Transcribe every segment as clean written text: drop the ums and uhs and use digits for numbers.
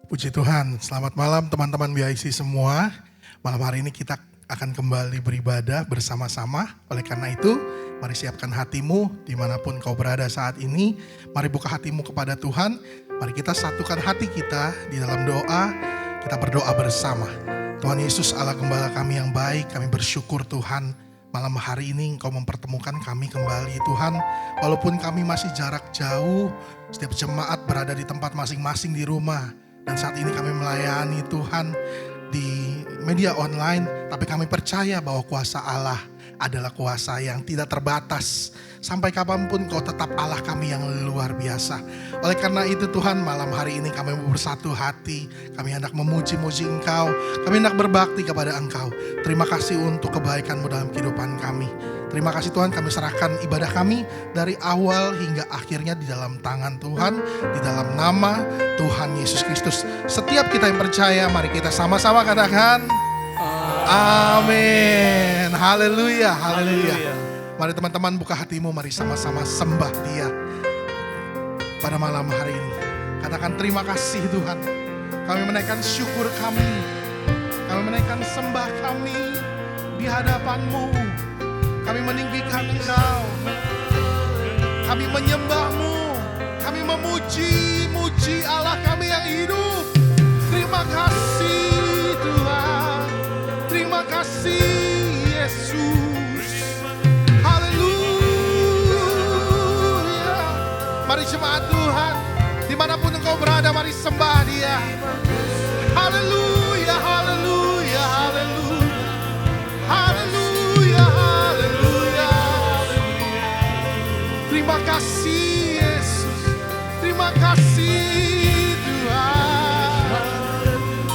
Puji Tuhan, selamat malam teman-teman BIC semua. Malam hari ini kita akan kembali beribadah bersama-sama. Oleh karena itu, mari siapkan hatimu dimanapun kau berada saat ini. Mari buka hatimu kepada Tuhan. Mari kita satukan hati kita di dalam doa. Kita berdoa bersama. Tuhan Yesus Allah Gembala kami yang baik, kami bersyukur Tuhan. Malam hari ini Engkau mempertemukan kami kembali Tuhan. Walaupun kami masih jarak jauh, setiap jemaat berada di tempat masing-masing di rumah. Dan saat ini kami melayani Tuhan di media online, tapi kami percaya bahwa kuasa Allah adalah kuasa yang tidak terbatas. Sampai kapanpun Kau tetap Allah kami yang luar biasa. Oleh karena itu Tuhan, malam hari ini kami bersatu hati. Kami hendak memuji-muji Engkau, kami hendak berbakti kepada Engkau. Terima kasih untuk kebaikan-Mu dalam kehidupan kami. Terima kasih Tuhan, kami serahkan ibadah kami dari awal hingga akhirnya di dalam tangan Tuhan, di dalam nama Tuhan Yesus Kristus. Setiap kita yang percaya, mari kita sama-sama katakan amin. Haleluya, haleluya. Mari teman-teman buka hatimu, mari sama-sama sembah Dia pada malam hari ini. Katakan terima kasih Tuhan. Kami menaikkan syukur kami, kami menaikkan sembah kami di hadapan-Mu. Kami meninggikan Engkau, kami menyembah-Mu, kami memuji-muji Allah kami yang hidup. Terima kasih Tuhan, terima kasih Yesus. Haleluya. Mari jemaat Tuhan, dimanapun Engkau berada, mari sembah Dia. Haleluya, haleluya, haleluya, haleluya, haleluya. Terima kasih Yesus, terima kasih Tuhan,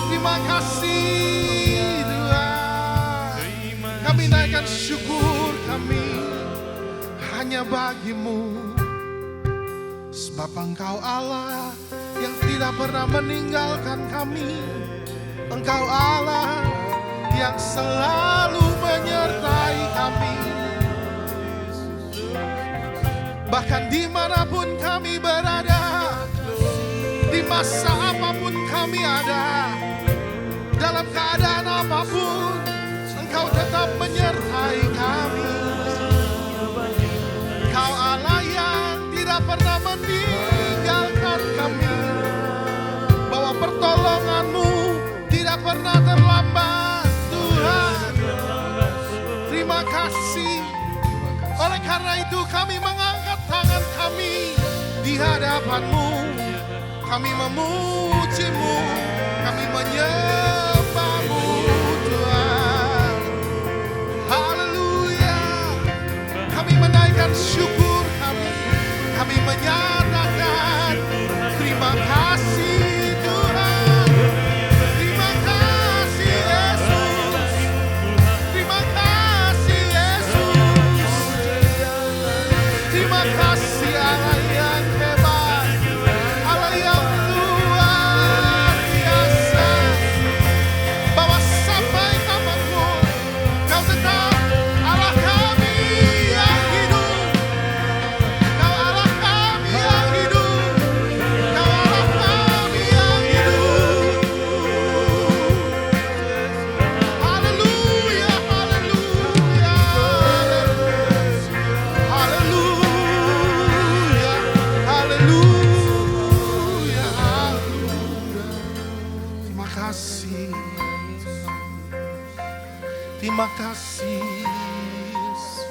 terima kasih Tuhan. Kami naikkan syukur kami hanya bagi-Mu, sebab Engkau Allah yang tidak pernah meninggalkan kami. Engkau Allah yang selalu menyertai kami. Bahkan dimanapun kami berada, di masa apapun kami ada, dalam keadaan apapun, Engkau tetap menyertai kami. Engkau Allah yang tidak pernah meninggalkan kami, bahwa pertolongan-Mu tidak pernah terlambat Tuhan. Terima kasih. Oleh karena itu kami mengangkat tangan kami di hadapan-Mu. Kami memuji-Mu, kami menyembah-Mu Tuhan. Haleluya. Kami menaikkan syukur kami menyatakan terima kasih Tuhan. Terima kasih Yesus, terima kasih Yesus. Terima kasih Allah yang hebat, Allah yang luar biasa, bahwa sampai kapanpun Kau tetap Allah kami yang hidup. Kau Allah kami yang hidup, Kau Allah kami yang hidup. Haleluya, haleluya, haleluya, haleluya, haleluya. Terima kasih, terima kasih Yesus.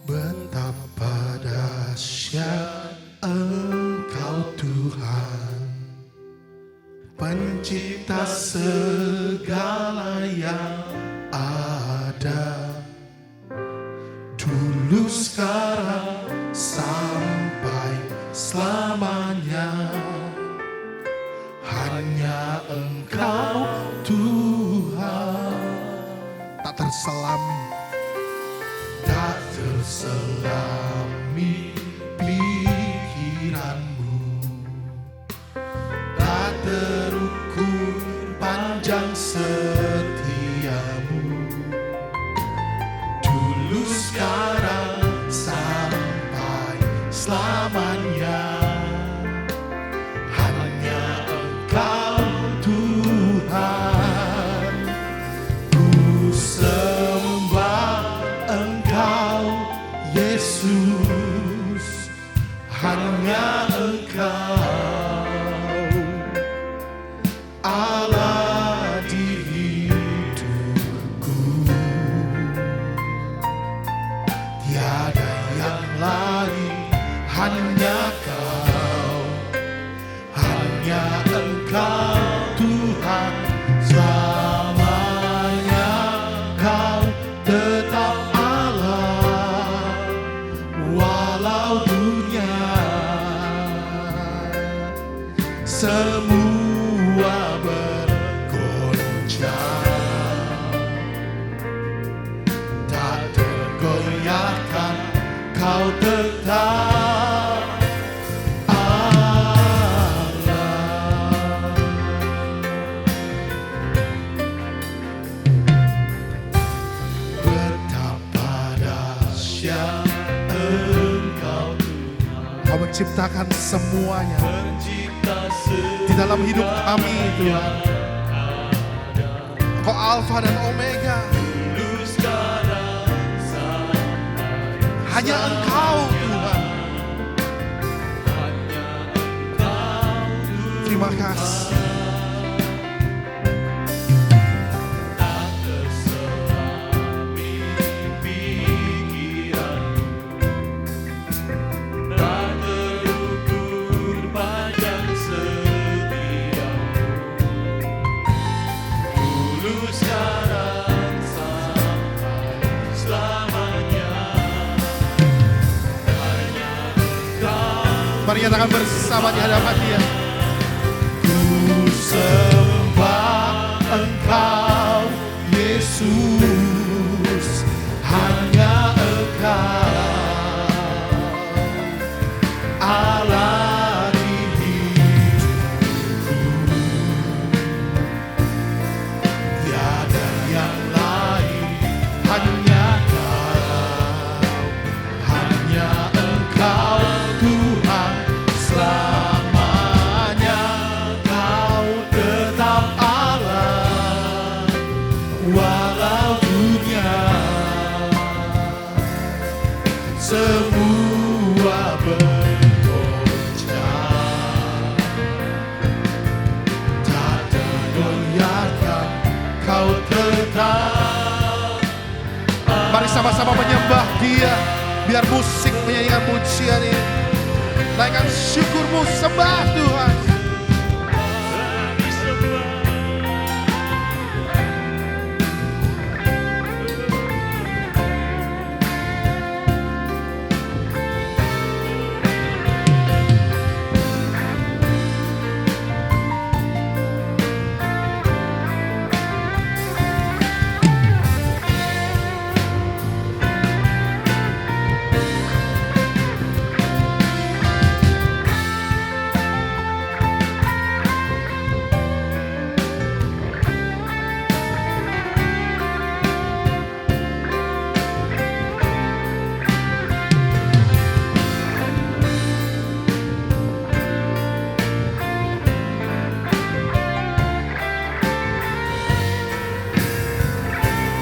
Betapa dahsyat Engkau Tuhan, pencipta segala yang ada, dulu sekarang sampai selamanya. Hanya Engkau Tuhan, tak terselam, tak terselami pikiran-Mu, tak terukur panjang selamanya. Hanya Engkau Tuhan, ku sembah Engkau Yesus. Hanya Engkau Allah di hidupku, tiada yang lain, hanya Kau, hanya Engkau Tuhan selamanya. Kau tetap Allah walau dunia semua bergoncang, tak tergoyahkan. Kau tetap Allah. Betapa dahsyat Engkau Tuhan. Kau menciptakan semuanya di dalam hidup kami, Tuhan. Kau Alfa dan Omega. Hanya Engkau Tuhan. Terima kasih. Mari nyatakan bersama di hadapan Dia. Ku sembah Engkau Yesus, hanya Engkau Allah di hidupku, tiada yang lain, hanya Kau, hanya Engkau Tuhan selamanya. Kau tetap Allah walau dunia semua bergoncang, tak tergoyahkan. Kau tetap. Mari sama-sama menyembah Dia. Biar musik menyanyikan pujian ini. Naikkan syukurmu, sembah Tuhan.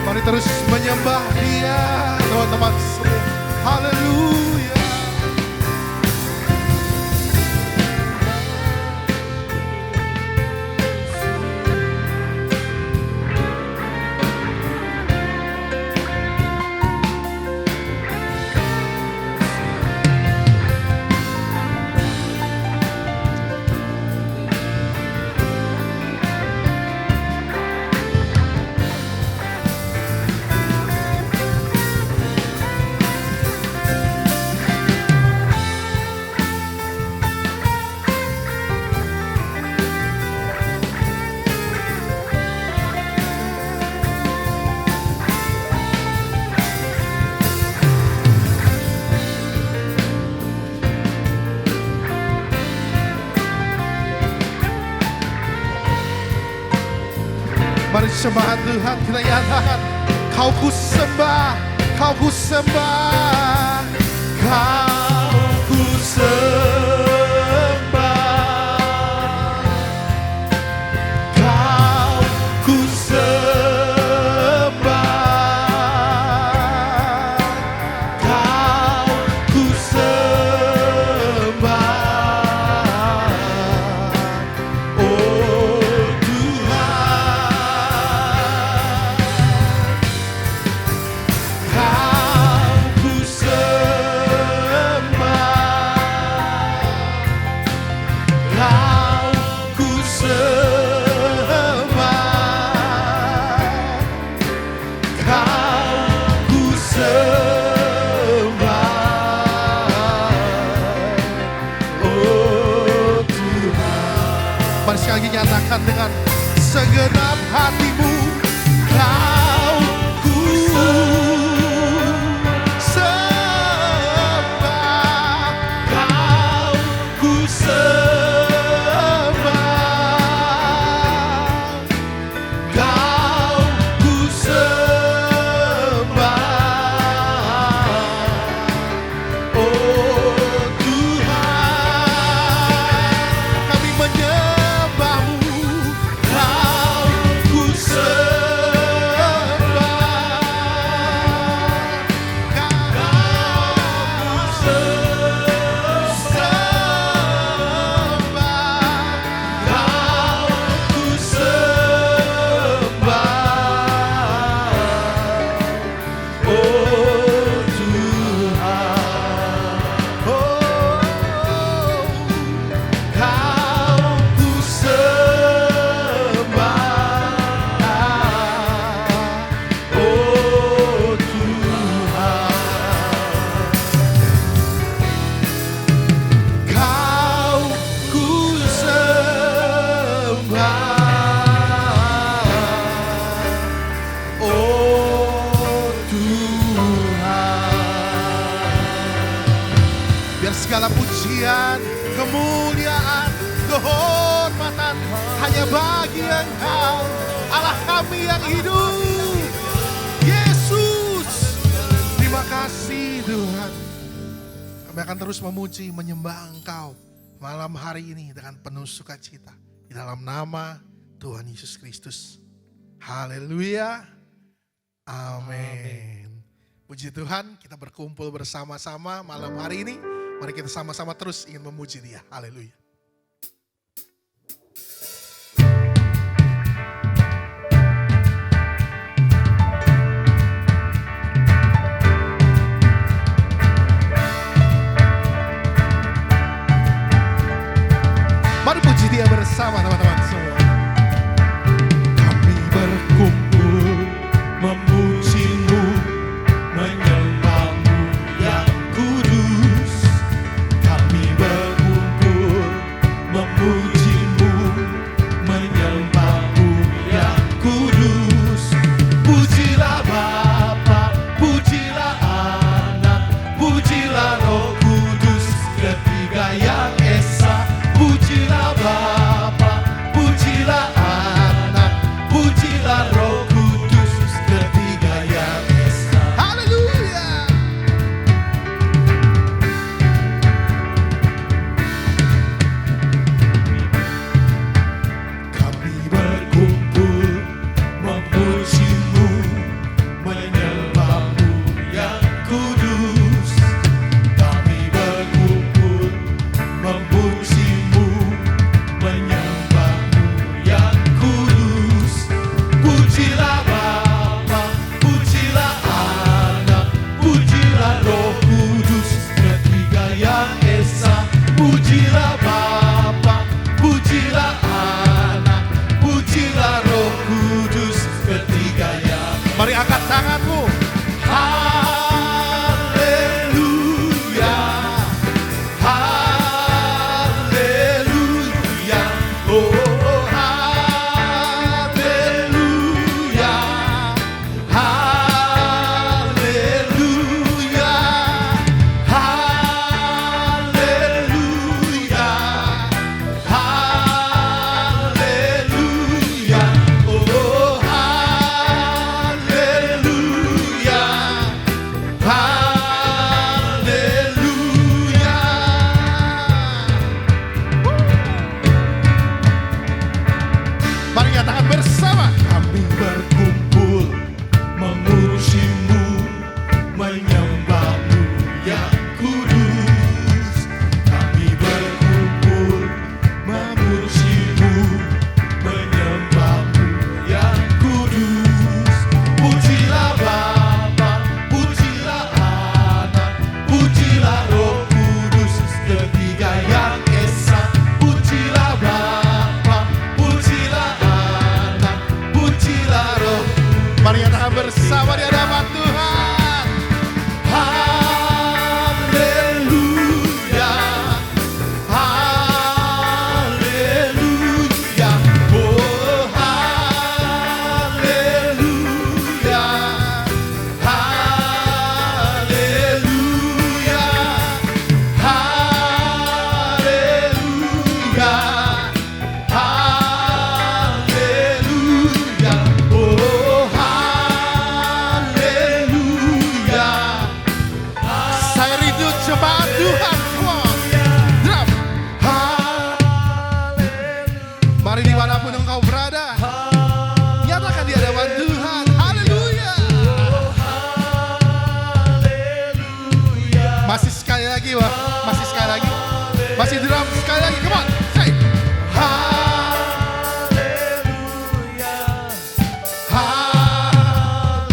Mari terus menyembah Dia, teman-teman semua. Haleluya. Mari sembah Tuhan, kita nyatakan, Kau ku sembah, Kau ku sembah, Kau ku Mari sekali lagi nyatakan dengan segenap hatimu, Kau ku sembah, Kau ku sembah, Kau ku sembah, oh Tuhan, kami menyembah-Mu, Kau ku sembah, Kau ku sembah, Kau ku sembah, oh Tuhan, oh Kau ku sembah, oh Tuhan, Kau ku sembah, oh Tuhan. Biar segala pujian, kemuliaan, kehormatan hanya bagi Engkau, Allah kami yang hidup. Yesus, terima kasih Tuhan. Kami akan terus memuji, menyembah Engkau malam hari ini dengan penuh sukacita. Di dalam nama Tuhan Yesus Kristus. Haleluya. Amin. Puji Tuhan, kita berkumpul bersama-sama malam hari ini. Mari kita sama-sama terus ingin memuji Dia. Haleluya. Mari puji Dia bersama teman-teman semua. Kami berkumpul memuji-Mu, menyembah-Mu yang kudus. Kami berkumpul memuji-Mu, menyembah-Mu yang kudus. Pujilah Bapa, pujilah Anak, pujilah Roh Kudus, ketiga yang esa. Pujilah Bapa, pujilah Tuhan. Masih sekali lagi. Masih drum sekali lagi. Come on. Say. Haleluya.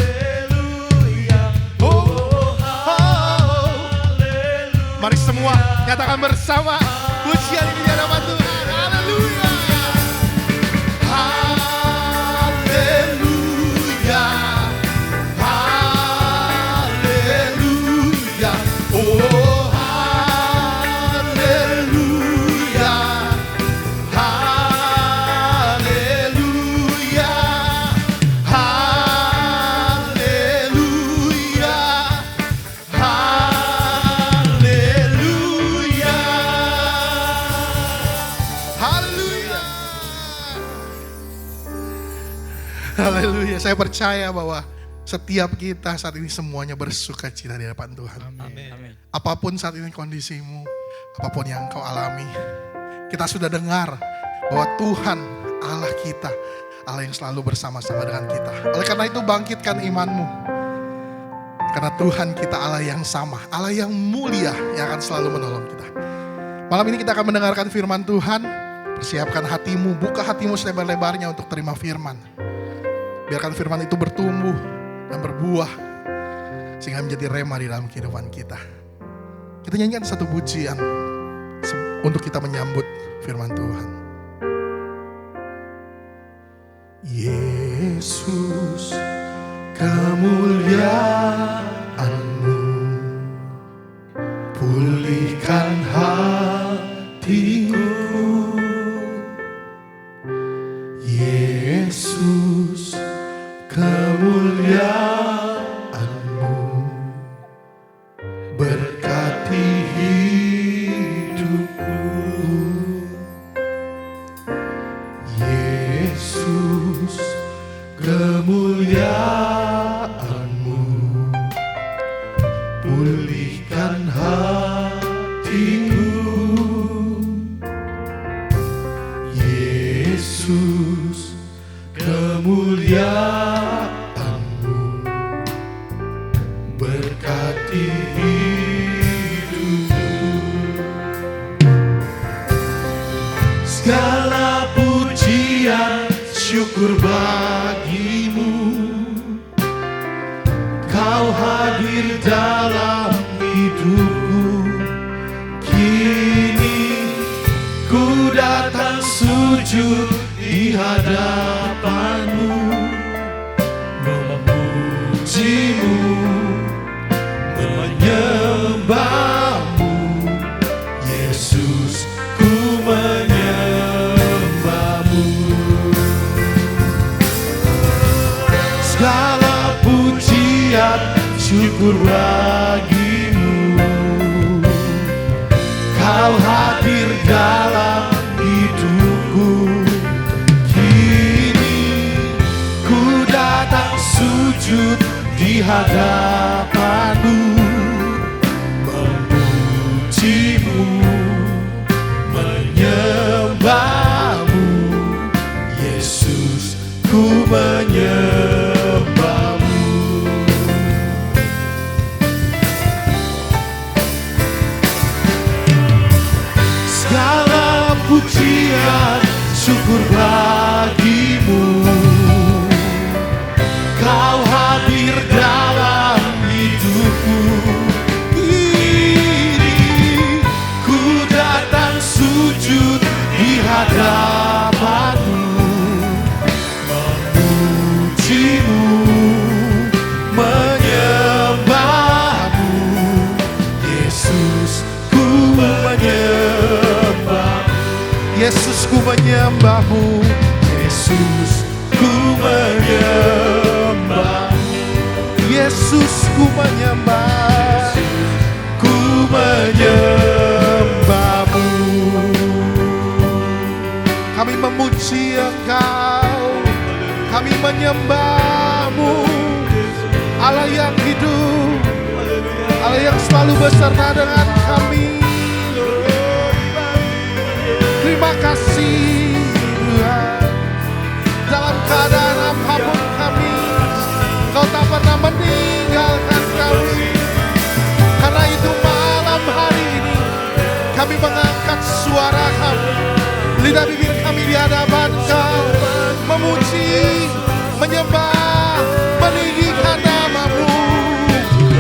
Haleluya. Oh, haleluya. Mari semua nyatakan bersama pujian ini di hadapan Tuhan. Haleluya. Haleluya. Haleluya. Oh, haleluya. Haleluya. Haleluya. Haleluya. Haleluya. Haleluya. Saya percaya bahwa setiap kita saat ini semuanya bersuka cita di hadapan Tuhan. Amin. Apapun saat ini kondisimu, apapun yang kau alami, kita sudah dengar bahwa Tuhan Allah kita, Allah yang selalu bersama-sama dengan kita. Oleh karena itu bangkitkan imanmu. Karena Tuhan kita Allah yang sama, Allah yang mulia yang akan selalu menolong kita. Malam ini kita akan mendengarkan firman Tuhan. Persiapkan hatimu, buka hatimu selebar-lebarnya untuk terima firman. Biarkan firman itu bertumbuh dan berbuah sehingga menjadi rema di dalam kehidupan kita. Kita nyanyikan satu pujian untuk kita menyambut firman Tuhan. Yesus, kemuliaan-Mu pulihkan hatiku. Yesus, kemuliaan-Mu berkati hidupku. Yesus, kemuliaan-Mu pulihkan hatiku. Yesus, kemuliaan-Mu berkati hidupku. Segala pujian syukur bagimu, Kau hadir dalam hidupku. Kini ku datang sujud di hadapan-Mu, memuji-Mu, menyembah-Mu. Yesus, ku menyembah-Mu. Segala pujian syukur bagimu, Kau hadir dalam hidupku. Kini ku datang sujud di hadapan-Mu, memuji-Mu, menyembah-Mu. Yesus, ku menyembah-Mu. Segala pujian syukur bagimu, Kau hadir dalam hidupku. Kini ku datang sujud di hadapan-Mu, memuji-Mu, menyembah-Mu. Yesus, ku menyembah. Yesus, ku menyembah-Mu. Yesus, ku menyembah. Yesus, ku menyembah. Ku menyembah-Mu. Kami memuji Engkau, kami menyembah-Mu. Allah yang hidup, Allah yang selalu beserta dengan kami. Terima kasih Tuhan. Dalam keadaan apapun kami, Kau tak pernah meninggalkan kami. Karena itu malam hari ini Kami mengangkat suara kami, lidah bibir kami di hadapan Kau, memuji, menyembah, meninggikan nama-Mu.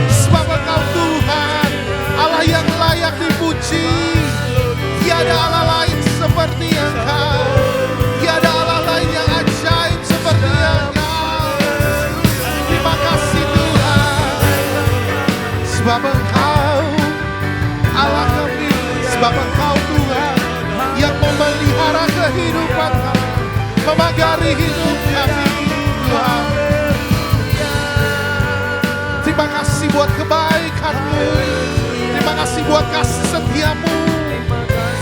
Sebab Engkau Tuhan, Allah yang layak dipuji. Tiada Allah lain seperti Engkau, tiada Allah lain yang ajaib seperti Engkau. Terima kasih Tuhan, sebab Engkau Allah kami, sebab Engkau Tuhan yang memelihara kehidupan kami, memagari hidup kami Tuhan. Terima kasih buat kebaikan-Mu, terima kasih buat kasih setia-Mu.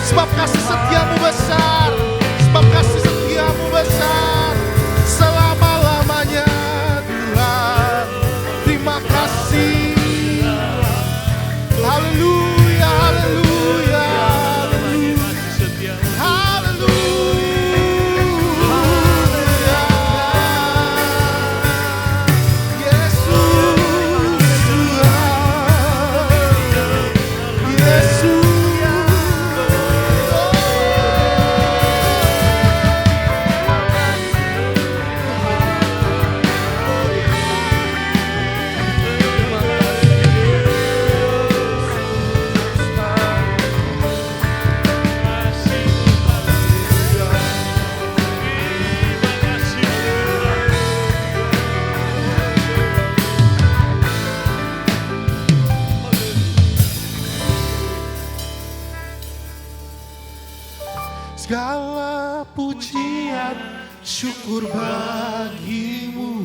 Sebab kasih setia-Mu besar, sebab kasih setia-Mu besar selama-lamanya Tuhan. Terima kasih. Haleluya, haleluya, haleluya. Yesus, Yesus. Segala pujian syukur bagi-Mu,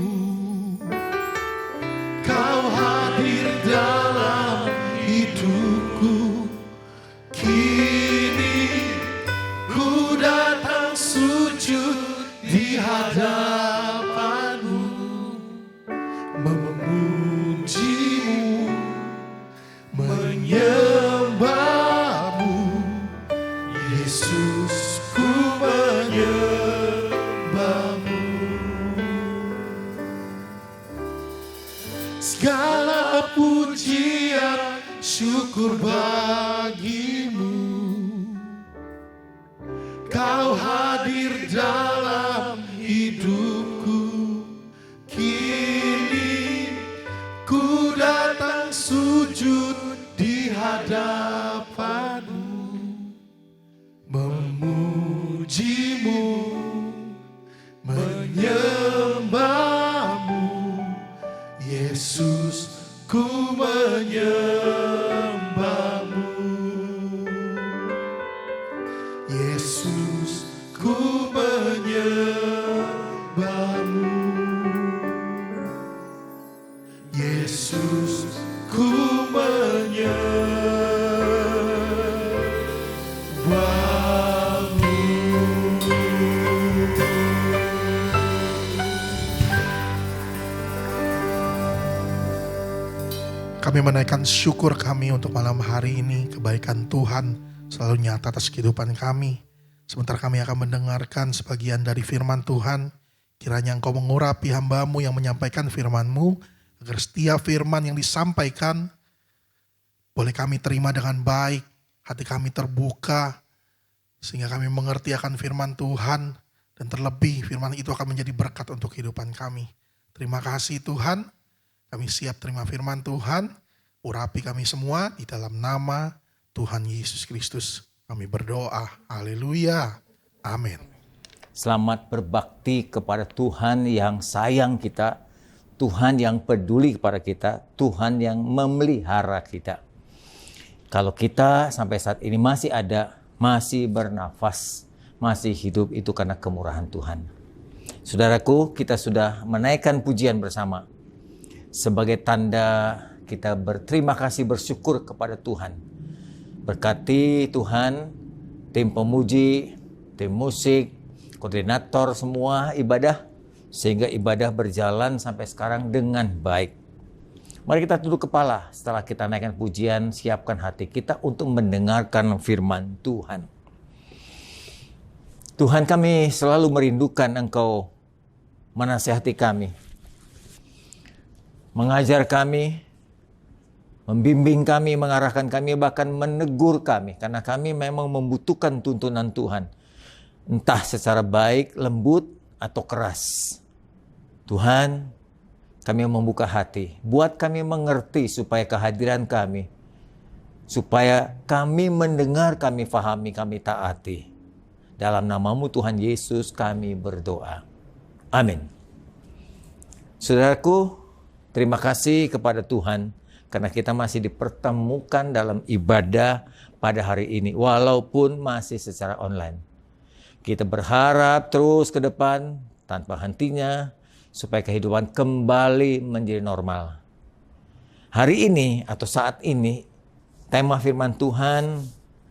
Kau hadir dalam hidupku. Kini ku datang sujud di hadapan-Mu, memuji-Mu, menyembah-Mu. Yesus, ku menyembah-Mu. Segala pujian syukur bagi-Mu, Kau hadir dalam hidupku. Kini ku datang sujud di hadapan-Mu, memuji-Mu, menyembah-Mu. Yesus, ku menyembah-Mu. Yesus, ku menyembah-Mu. Yesus, ku menyembah-Mu. Kami menaikkan syukur kami untuk malam hari ini. Kebaikan Tuhan selalu nyata atas kehidupan kami. Sebentar kami akan mendengarkan sebagian dari firman Tuhan. Kiranya Engkau mengurapi hamba-Mu yang menyampaikan firman-Mu, agar setiap firman yang disampaikan boleh kami terima dengan baik. Hati kami terbuka sehingga kami mengerti akan firman Tuhan. Dan terlebih firman itu akan menjadi berkat untuk kehidupan kami. Terima kasih Tuhan. Kami siap terima firman Tuhan. Urapi kami semua di dalam nama Tuhan Yesus Kristus. Kami berdoa. Haleluya. Amin. Selamat berbakti kepada Tuhan yang sayang kita. Tuhan yang peduli kepada kita. Tuhan yang memelihara kita. Kalau kita sampai saat ini masih ada, masih bernafas, masih hidup, itu karena kemurahan Tuhan. Saudaraku, kita sudah menaikkan pujian bersama. Sebagai tanda kita berterima kasih, bersyukur kepada Tuhan. Berkati Tuhan, tim pemuji, tim musik, koordinator semua ibadah, sehingga ibadah berjalan sampai sekarang dengan baik. Mari kita tunduk kepala setelah kita naikkan pujian, siapkan hati kita untuk mendengarkan firman Tuhan. Tuhan, kami selalu merindukan Engkau menasihati kami, mengajar kami, membimbing kami, mengarahkan kami, bahkan menegur kami. Karena kami memang membutuhkan tuntunan Tuhan. Entah secara baik, lembut, atau keras. Tuhan, kami membuka hati. Buat kami mengerti supaya kehadiran kami, supaya kami mendengar, kami fahami, kami taati. Dalam nama-Mu Tuhan Yesus kami berdoa. Amin. Saudaraku, terima kasih kepada Tuhan karena kita masih dipertemukan dalam ibadah pada hari ini, walaupun masih secara online. Kita berharap terus ke depan tanpa hentinya supaya kehidupan kembali menjadi normal. Hari ini atau saat ini, tema firman Tuhan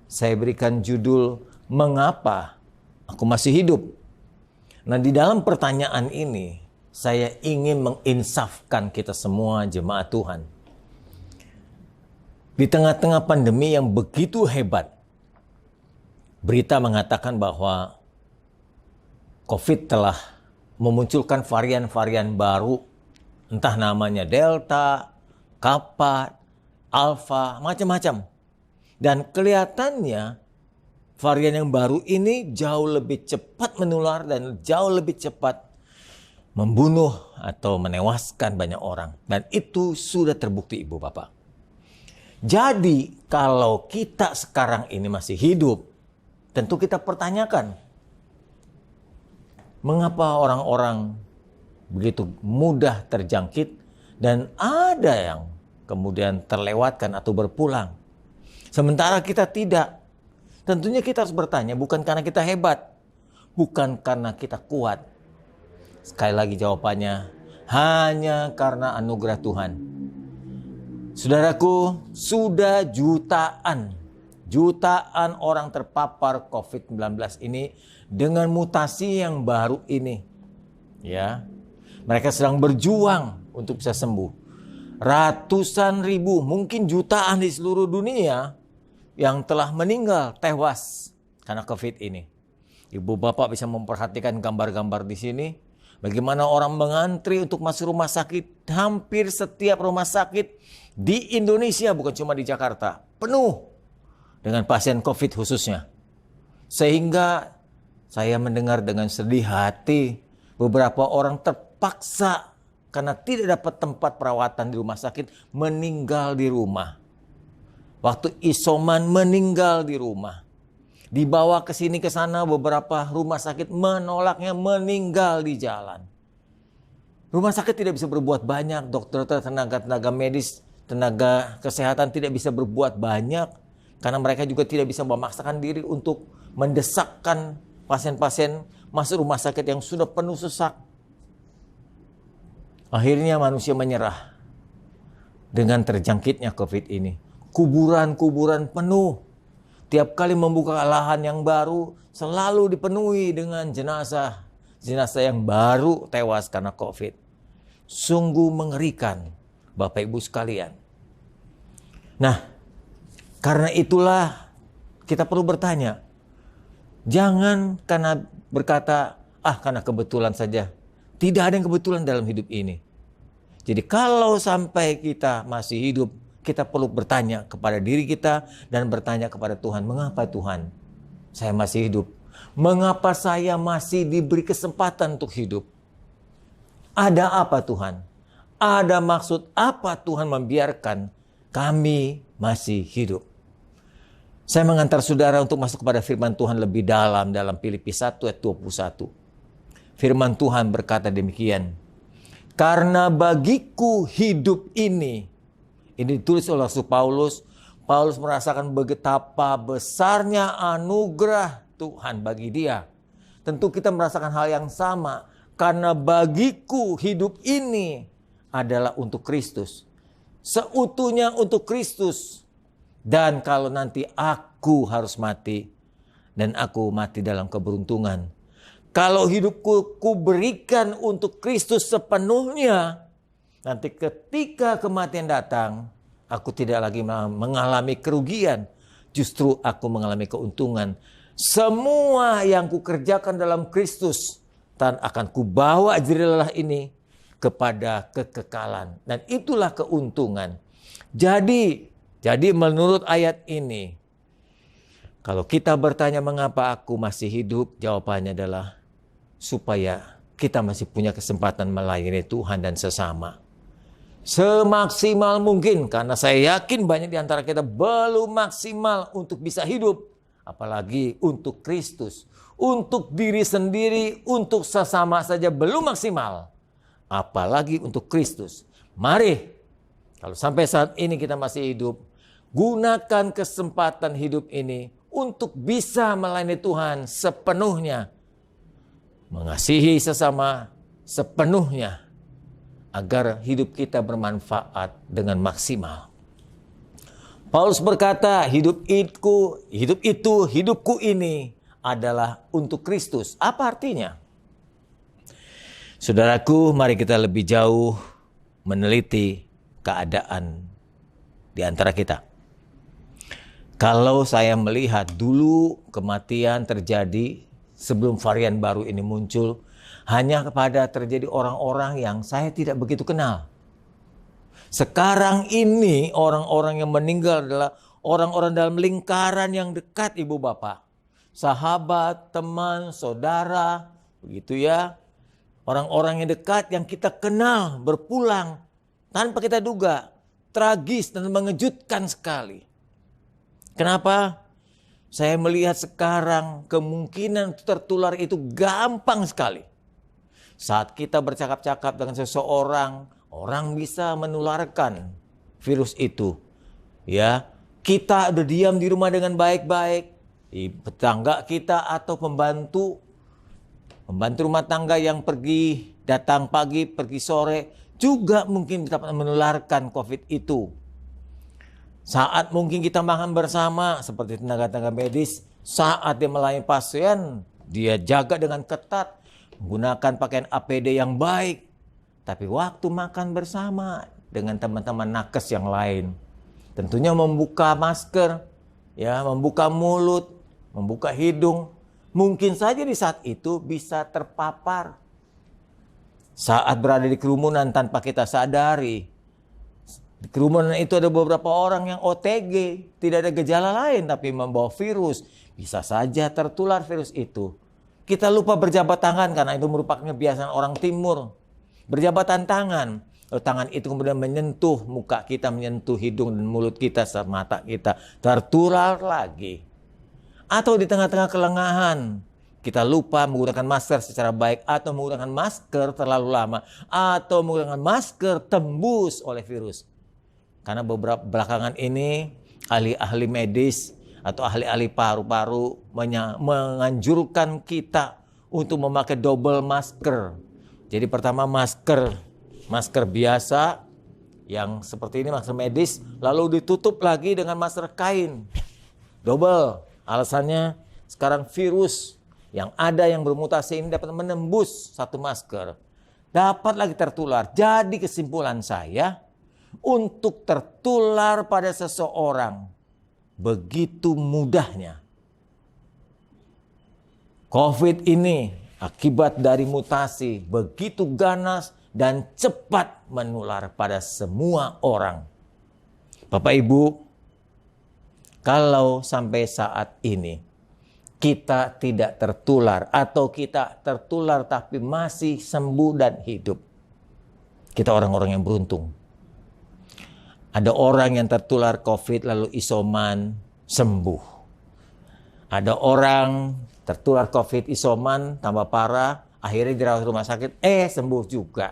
saya berikan judul, Mengapa Aku Masih Hidup? Nah, di dalam pertanyaan ini, saya ingin menginsafkan kita semua jemaat Tuhan. Di tengah-tengah pandemi yang begitu hebat, berita mengatakan bahwa COVID telah memunculkan varian-varian baru, entah namanya Delta, Kappa, Alpha, macam-macam. Dan kelihatannya varian yang baru ini jauh lebih cepat menular dan jauh lebih cepat membunuh atau menewaskan banyak orang. Dan itu sudah terbukti, Ibu Bapak. Jadi kalau kita sekarang ini masih hidup, tentu kita pertanyakan, mengapa orang-orang begitu mudah terjangkit dan ada yang kemudian terlewatkan atau berpulang. Sementara kita tidak. Tentunya kita harus bertanya, bukan karena kita hebat, bukan karena kita kuat. Sekali lagi jawabannya, hanya karena anugerah Tuhan. Saudaraku, sudah jutaan orang terpapar COVID-19 ini dengan mutasi yang baru ini. Ya, mereka sedang berjuang untuk bisa sembuh. Ratusan ribu, mungkin jutaan di seluruh dunia yang telah meninggal, tewas karena COVID ini. Ibu Bapak bisa memperhatikan gambar-gambar di sini. Bagaimana orang mengantri untuk masuk rumah sakit. Hampir setiap rumah sakit di Indonesia, bukan cuma di Jakarta, penuh dengan pasien COVID khususnya. Sehingga saya mendengar dengan sedih hati beberapa orang terpaksa karena tidak dapat tempat perawatan di rumah sakit meninggal di rumah. Waktu isoman meninggal di rumah. Dibawa ke sini ke sana, beberapa rumah sakit menolaknya, meninggal di jalan. Rumah sakit tidak bisa berbuat banyak, dokter, tenaga medis, tenaga kesehatan tidak bisa berbuat banyak karena mereka juga tidak bisa memaksakan diri untuk mendesakkan pasien-pasien masuk rumah sakit yang sudah penuh sesak. Akhirnya manusia menyerah dengan terjangkitnya COVID ini. Kuburan-kuburan penuh. Tiap kali membuka lahan yang baru selalu dipenuhi dengan jenazah yang baru tewas karena COVID. Sungguh mengerikan, Bapak Ibu sekalian. Nah, karena itulah kita perlu bertanya. Jangan karena berkata, karena kebetulan saja. Tidak ada yang kebetulan dalam hidup ini. Jadi kalau sampai kita masih hidup, kita perlu bertanya kepada diri kita dan bertanya kepada Tuhan, mengapa Tuhan saya masih hidup? Mengapa saya masih diberi kesempatan untuk hidup? Ada apa Tuhan? Ada maksud apa Tuhan membiarkan kami masih hidup? Saya mengantar saudara untuk masuk kepada firman Tuhan lebih dalam Filipi 1 ayat 21. Firman Tuhan berkata demikian. Karena bagiku hidup ini ditulis oleh Rasul Paulus. Paulus merasakan betapa besarnya anugerah Tuhan bagi dia. Tentu kita merasakan hal yang sama. Karena bagiku hidup ini adalah untuk Kristus. Seutuhnya untuk Kristus. Dan kalau nanti aku harus mati. Dan aku mati dalam keberuntungan. Kalau hidupku kuberikan untuk Kristus sepenuhnya. Nanti ketika kematian datang, aku tidak lagi mengalami kerugian. Justru aku mengalami keuntungan. Semua yang kukerjakan dalam Kristus, dan akan kubawa jerih lelah ini kepada kekekalan. Dan itulah keuntungan. Jadi menurut ayat ini, kalau kita bertanya mengapa aku masih hidup, jawabannya adalah supaya kita masih punya kesempatan melayani Tuhan dan sesama. Semaksimal mungkin, karena saya yakin banyak di antara kita belum maksimal untuk bisa hidup. Apalagi untuk Kristus, untuk diri sendiri, untuk sesama saja belum maksimal. Apalagi untuk Kristus. Mari, kalau sampai saat ini kita masih hidup, gunakan kesempatan hidup ini untuk bisa melayani Tuhan sepenuhnya. Mengasihi sesama sepenuhnya. Agar hidup kita bermanfaat dengan maksimal. Paulus berkata, hidupku ini adalah untuk Kristus. Apa artinya? Saudaraku, mari kita lebih jauh meneliti keadaan di antara kita. Kalau saya melihat dulu kematian terjadi sebelum varian baru ini muncul, hanya kepada terjadi orang-orang yang saya tidak begitu kenal. Sekarang ini orang-orang yang meninggal adalah orang-orang dalam lingkaran yang dekat ibu bapak. Sahabat, teman, saudara, begitu ya. Orang-orang yang dekat yang kita kenal berpulang tanpa kita duga. Tragis dan mengejutkan sekali. Kenapa? Saya melihat sekarang kemungkinan tertular itu gampang sekali. Saat kita bercakap-cakap dengan seseorang, orang bisa menularkan virus itu. Ya, kita udah diam di rumah dengan baik-baik, tetangga kita atau pembantu rumah tangga yang datang pagi, pergi sore, juga mungkin dapat menularkan COVID itu. Saat mungkin kita makan bersama, seperti tenaga-tenaga medis, saat dia melayani pasien, dia jaga dengan ketat, menggunakan pakaian APD yang baik. Tapi waktu makan bersama dengan teman-teman nakes yang lain, tentunya membuka masker, ya, membuka mulut, membuka hidung, mungkin saja di saat itu bisa terpapar. Saat berada di kerumunan tanpa kita sadari, di kerumunan itu ada beberapa orang yang OTG, tidak ada gejala lain tapi membawa virus, bisa saja tertular virus itu. Kita lupa berjabat tangan karena itu merupakan kebiasaan orang timur. Berjabatan tangan. Lalu tangan itu kemudian menyentuh muka kita, menyentuh hidung dan mulut kita, mata kita. Tertular lagi. Atau di tengah-tengah kelengahan. Kita lupa menggunakan masker secara baik. Atau menggunakan masker terlalu lama. Atau menggunakan masker tembus oleh virus. Karena beberapa belakangan ini ahli-ahli medis atau ahli-ahli paru-paru menganjurkan kita untuk memakai double masker. Jadi pertama masker biasa yang seperti ini, masker medis, lalu ditutup lagi dengan masker kain. Double. Alasannya sekarang virus yang ada yang bermutasi ini dapat menembus satu masker. Dapat lagi tertular. Jadi kesimpulan saya, untuk tertular pada seseorang begitu mudahnya. COVID ini akibat dari mutasi begitu ganas dan cepat menular pada semua orang. Bapak Ibu, kalau sampai saat ini kita tidak tertular atau kita tertular tapi masih sembuh dan hidup, kita orang-orang yang beruntung. Ada orang yang tertular COVID lalu isoman sembuh. Ada orang tertular COVID isoman tambah parah, akhirnya dirawat rumah sakit, sembuh juga.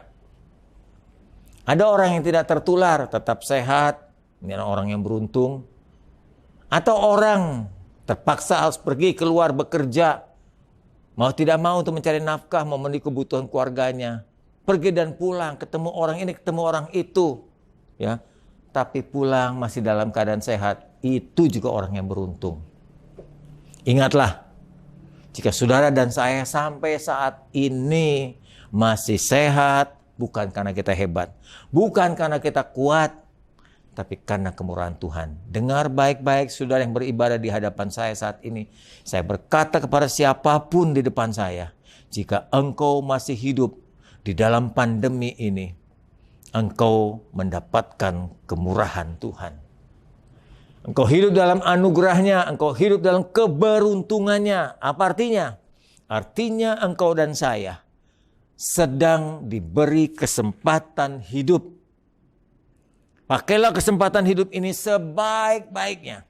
Ada orang yang tidak tertular, tetap sehat, ini orang yang beruntung. Atau orang terpaksa harus pergi keluar bekerja, mau tidak mau untuk mencari nafkah, memenuhi kebutuhan keluarganya. Pergi dan pulang, ketemu orang ini, ketemu orang itu. Ya. Tapi pulang masih dalam keadaan sehat, itu juga orang yang beruntung. Ingatlah, jika saudara dan saya sampai saat ini masih sehat, bukan karena kita hebat, bukan karena kita kuat, tapi karena kemurahan Tuhan. Dengar baik-baik saudara yang beribadah di hadapan saya saat ini. Saya berkata kepada siapapun di depan saya, jika engkau masih hidup di dalam pandemi ini, engkau mendapatkan kemurahan Tuhan. Engkau hidup dalam anugerahnya, engkau hidup dalam keberuntungannya. Apa artinya? Artinya engkau dan saya sedang diberi kesempatan hidup. Pakailah kesempatan hidup ini sebaik-baiknya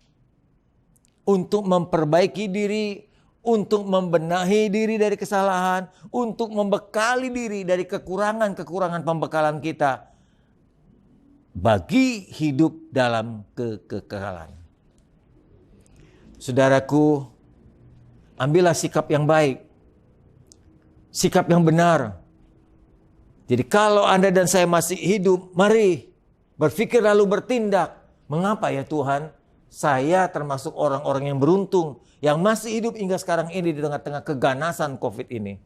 untuk memperbaiki diri, untuk membenahi diri dari kesalahan, untuk membekali diri dari kekurangan-kekurangan pembekalan kita bagi hidup dalam kekekalan. Saudaraku, ambillah sikap yang baik, sikap yang benar. Jadi kalau Anda dan saya masih hidup, mari berpikir lalu bertindak. Mengapa ya Tuhan, saya termasuk orang-orang yang beruntung yang masih hidup hingga sekarang ini di tengah-tengah keganasan COVID ini.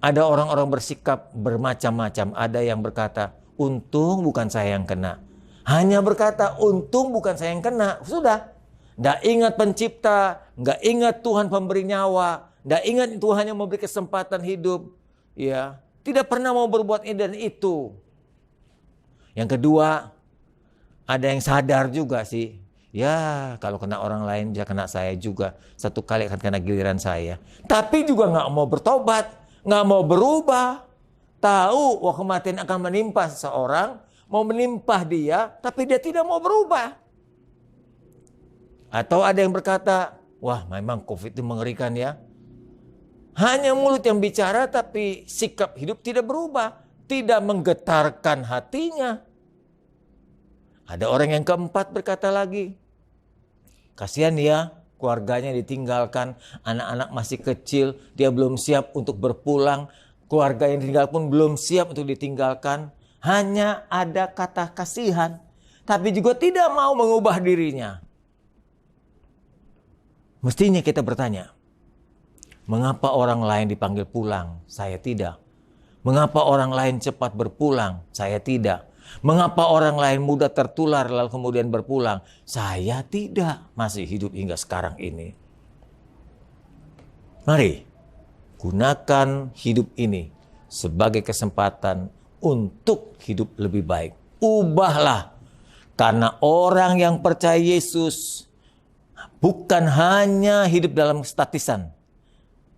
Ada orang-orang bersikap bermacam-macam. Ada yang berkata, untung bukan saya yang kena. Hanya berkata, untung bukan saya yang kena. Sudah. Nggak ingat pencipta, nggak ingat Tuhan pemberi nyawa, nggak ingat Tuhan yang memberi kesempatan hidup. Ya, tidak pernah mau berbuat ini dan itu. Yang kedua, ada yang sadar juga sih. Ya, kalau kena orang lain, bisa kena saya juga. Satu kali akan kena giliran saya. Tapi juga nggak mau bertobat, nggak mau berubah. Tahu wah kematian akan menimpa seseorang, mau menimpa dia, tapi dia tidak mau berubah. Atau ada yang berkata, wah memang COVID itu mengerikan ya. Hanya mulut yang bicara, tapi sikap hidup tidak berubah. Tidak menggetarkan hatinya. Ada orang yang keempat berkata lagi, kasihan ya keluarganya ditinggalkan, anak-anak masih kecil, dia belum siap untuk berpulang, keluarga yang ditinggal pun belum siap untuk ditinggalkan. Hanya ada kata kasihan, tapi juga tidak mau mengubah dirinya. Mestinya kita bertanya, mengapa orang lain dipanggil pulang, saya tidak? Mengapa orang lain cepat berpulang, saya tidak? Mengapa orang lain mudah tertular lalu kemudian berpulang? Saya tidak, masih hidup hingga sekarang ini. Mari gunakan hidup ini sebagai kesempatan untuk hidup lebih baik. Ubahlah, karena orang yang percaya Yesus bukan hanya hidup dalam statisan,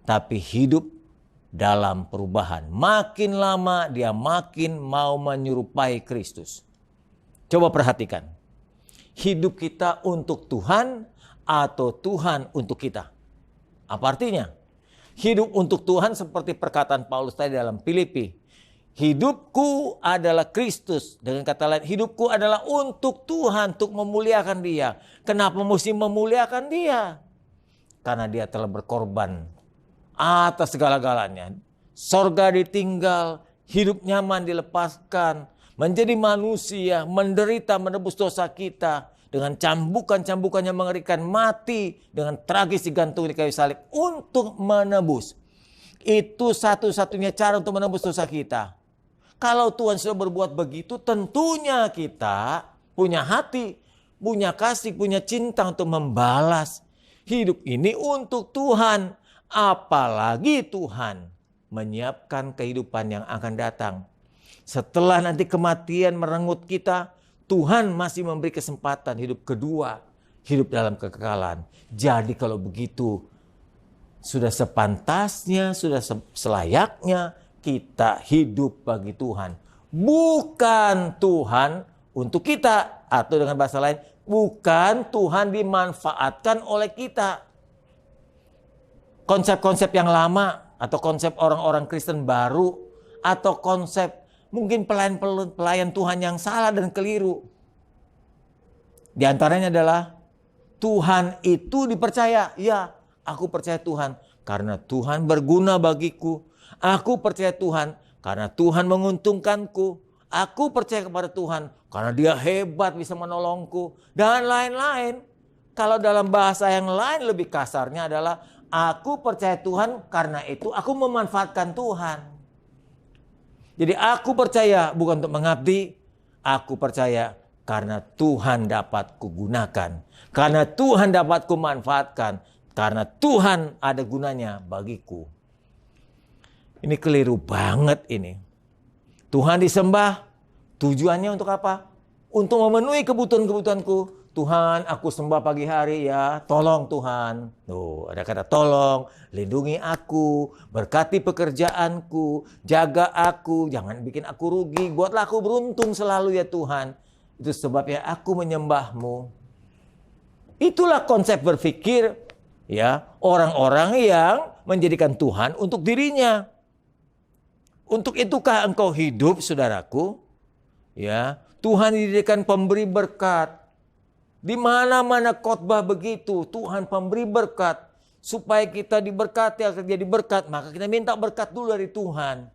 tapi hidup dalam perubahan. Makin lama dia makin mau menyerupai Kristus. Coba perhatikan. Hidup kita untuk Tuhan atau Tuhan untuk kita? Apa artinya? Hidup untuk Tuhan seperti perkataan Paulus tadi dalam Filipi. Hidupku adalah Kristus. Dengan kata lain, hidupku adalah untuk Tuhan, untuk memuliakan Dia. Kenapa mesti memuliakan Dia? Karena Dia telah berkorban atas segala-galanya. Sorga ditinggal, hidup nyaman dilepaskan, menjadi manusia, menderita, menebus dosa kita. Dengan cambukan-cambukan yang mengerikan, mati dengan tragis digantung di kayu salib untuk menebus. Itu satu-satunya cara untuk menebus dosa kita. Kalau Tuhan sudah berbuat begitu, tentunya kita punya hati, punya kasih, punya cinta untuk membalas. Hidup ini untuk Tuhan. Apalagi Tuhan menyiapkan kehidupan yang akan datang. Setelah nanti kematian merenggut kita, Tuhan masih memberi kesempatan hidup kedua, hidup dalam kekekalan. Jadi kalau begitu, sudah sepantasnya, sudah selayaknya kita hidup bagi Tuhan. Bukan Tuhan untuk kita. Atau dengan bahasa lain, bukan Tuhan dimanfaatkan oleh kita. Konsep-konsep yang lama atau konsep orang-orang Kristen baru atau konsep mungkin pelayan Tuhan yang salah dan keliru. Di antaranya adalah Tuhan itu dipercaya. Ya, aku percaya Tuhan karena Tuhan berguna bagiku. Aku percaya Tuhan karena Tuhan menguntungkanku. Aku percaya kepada Tuhan karena Dia hebat bisa menolongku. Dan lain-lain. Kalau dalam bahasa yang lain lebih kasarnya adalah aku percaya Tuhan karena itu aku memanfaatkan Tuhan. Jadi aku percaya bukan untuk mengabdi. Aku percaya karena Tuhan dapat kugunakan. Karena Tuhan dapat kumanfaatkan. Karena Tuhan ada gunanya bagiku. Ini keliru banget ini. Tuhan disembah, tujuannya untuk apa? Untuk memenuhi kebutuhan-kebutuhanku. Tuhan, aku sembah pagi hari ya, tolong Tuhan. Tuh, ada kata tolong, lindungi aku, berkati pekerjaanku, jaga aku, jangan bikin aku rugi, buatlah aku beruntung selalu ya Tuhan. Itu sebabnya aku menyembahmu. Itulah konsep berpikir ya orang-orang yang menjadikan Tuhan untuk dirinya. Untuk itukah engkau hidup, saudaraku? Ya, Tuhan dijadikan pemberi berkat. Di mana-mana khotbah begitu, Tuhan pemberi berkat. Supaya kita diberkati, akan jadi berkat, maka kita minta berkat dulu dari Tuhan.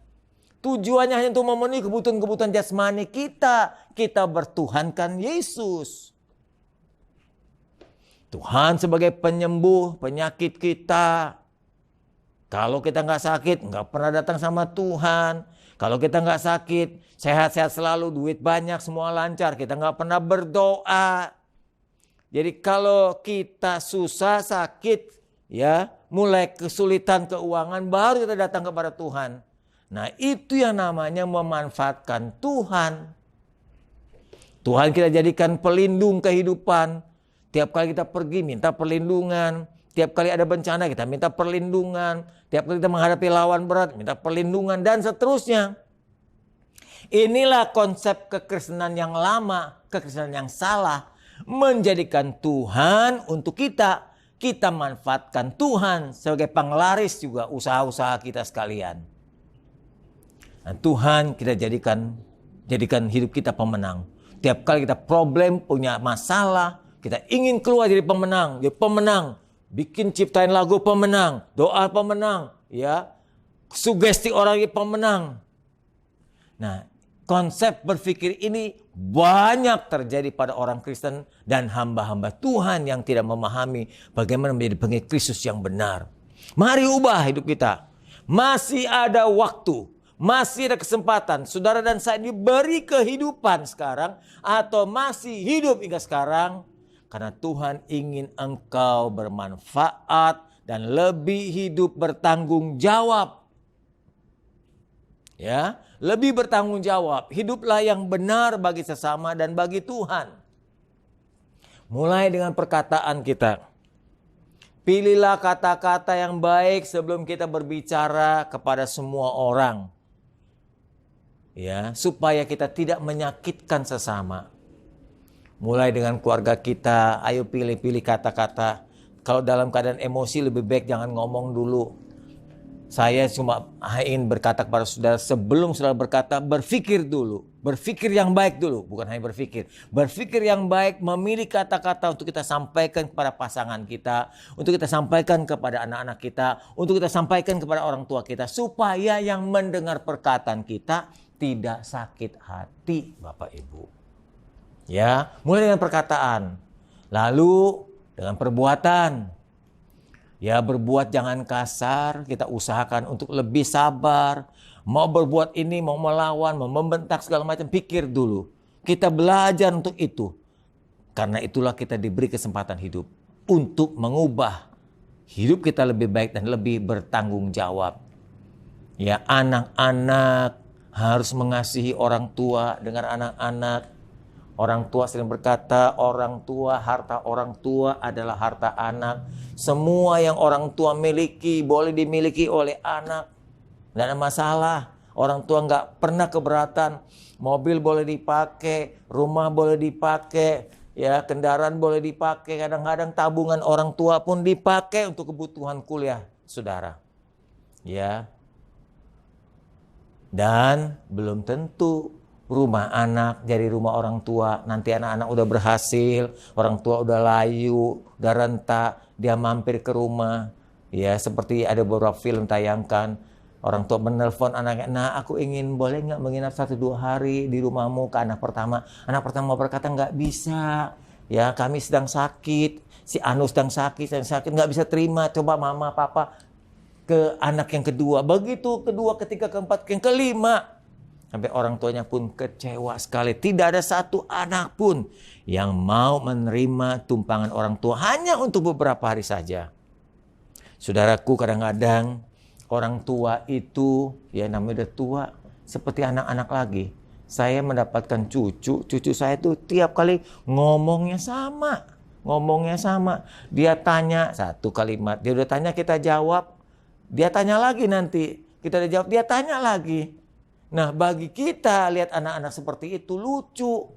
Tujuannya hanya untuk memenuhi kebutuhan-kebutuhan jasmani kita. Kita bertuhankan Yesus. Tuhan sebagai penyembuh penyakit kita. Kalau kita nggak sakit, nggak pernah datang sama Tuhan. Kalau kita nggak sakit, sehat-sehat selalu, duit banyak, semua lancar. Kita nggak pernah berdoa. Jadi kalau kita susah, sakit, ya, mulai kesulitan keuangan, baru kita datang kepada Tuhan. Nah, itu yang namanya memanfaatkan Tuhan. Tuhan kita jadikan pelindung kehidupan. Tiap kali kita pergi minta perlindungan. Tiap kali ada bencana kita minta perlindungan. Tiap kali kita menghadapi lawan berat minta perlindungan dan seterusnya. Inilah konsep kekristenan yang lama, kekristenan yang salah. Menjadikan Tuhan untuk kita. Kita manfaatkan Tuhan sebagai penglaris juga usaha-usaha kita sekalian. Dan Tuhan kita jadikan hidup kita pemenang. Tiap kali kita problem, punya masalah, kita ingin keluar jadi pemenang. Jadi pemenang. Bikin ciptain lagu pemenang. Doa pemenang. Ya, sugesti orang jadi pemenang. Nah, konsep berpikir ini banyak terjadi pada orang Kristen dan hamba-hamba Tuhan yang tidak memahami bagaimana menjadi pengikut Kristus yang benar. Mari ubah hidup kita. Masih ada waktu, masih ada kesempatan. Saudara dan saya diberi kehidupan sekarang atau masih hidup hingga sekarang karena Tuhan ingin engkau bermanfaat dan lebih hidup bertanggung jawab. Ya, lebih bertanggung jawab. Hiduplah yang benar bagi sesama dan bagi Tuhan. Mulai dengan perkataan kita. Pilihlah kata-kata yang baik sebelum kita berbicara kepada semua orang. Ya, supaya kita tidak menyakitkan sesama. Mulai dengan keluarga kita, ayo pilih-pilih kata-kata. Kalau dalam keadaan emosi lebih baik jangan ngomong dulu. Saya cuma ingin berkata kepada saudara, sebelum saudara berkata, berpikir dulu. Berpikir yang baik dulu, bukan hanya berpikir. Berpikir yang baik, memilih kata-kata untuk kita sampaikan kepada pasangan kita, untuk kita sampaikan kepada anak-anak kita, untuk kita sampaikan kepada orang tua kita, supaya yang mendengar perkataan kita tidak sakit hati, Bapak Ibu. Ya, mulai dengan perkataan, lalu dengan perbuatan. Ya, berbuat jangan kasar, kita usahakan untuk lebih sabar. Mau berbuat ini, mau melawan, mau membentak segala macam, pikir dulu. Kita belajar untuk itu. Karena itulah kita diberi kesempatan hidup. Untuk mengubah hidup kita lebih baik dan lebih bertanggung jawab. Ya, anak-anak harus mengasihi orang tua dengan anak-anak. Orang tua sering berkata, harta orang tua adalah harta anak. Semua yang orang tua miliki boleh dimiliki oleh anak. Tidak ada masalah. Orang tua nggak pernah keberatan. Mobil boleh dipakai, rumah boleh dipakai, ya kendaraan boleh dipakai. Kadang-kadang tabungan orang tua pun dipakai untuk kebutuhan kuliah, saudara. Ya. Dan belum tentu rumah anak jadi rumah orang tua. Nanti anak-anak udah berhasil, orang tua udah layu, udah renta, dia mampir ke rumah. Ya, seperti ada beberapa film tayangkan, orang tua menelpon anaknya, nah aku ingin boleh nggak menginap 1-2 hari di rumahmu ke anak pertama. Anak pertama berkata nggak bisa, ya kami sedang sakit, si Anu sedang sakit, nggak bisa terima, coba mama papa ke anak yang kedua. Begitu kedua, ketiga, keempat, yang kelima. Sampai orang tuanya pun kecewa sekali. Tidak ada satu anak pun yang mau menerima tumpangan orang tua hanya untuk beberapa hari saja. Saudaraku, kadang-kadang orang tua itu, ya namanya udah tua, seperti anak-anak lagi. Saya mendapatkan cucu saya tuh tiap kali ngomongnya sama. Dia tanya satu kalimat, dia udah tanya kita jawab. Dia tanya lagi nanti, kita udah jawab, dia tanya lagi. Nah, bagi kita lihat anak-anak seperti itu lucu.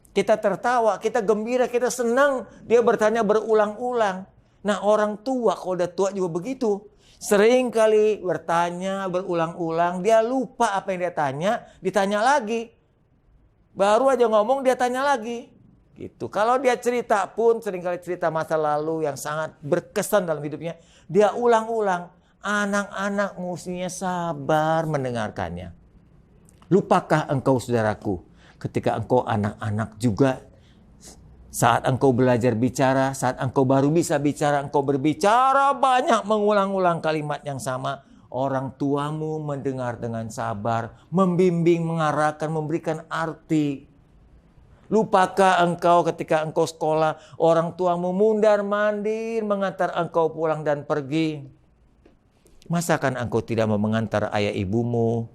Kita tertawa, kita gembira, kita senang. Dia bertanya berulang-ulang. Nah, orang tua kalau udah tua juga begitu. Sering kali bertanya berulang-ulang, dia lupa apa yang dia tanya, ditanya lagi. Baru aja ngomong dia tanya lagi. Gitu. Kalau dia cerita pun sering kali cerita masa lalu yang sangat berkesan dalam hidupnya, dia ulang-ulang. Anak-anak mestinya sabar mendengarkannya. Lupakah engkau saudaraku, ketika engkau anak-anak juga, saat engkau belajar bicara, saat engkau baru bisa bicara, engkau berbicara banyak mengulang-ulang kalimat yang sama. Orang tuamu mendengar dengan sabar, membimbing, mengarahkan, memberikan arti. Lupakah engkau ketika engkau sekolah, orang tuamu mundar-mandir mengantar engkau pulang dan pergi. Masakan engkau tidak mau mengantar ayah ibumu?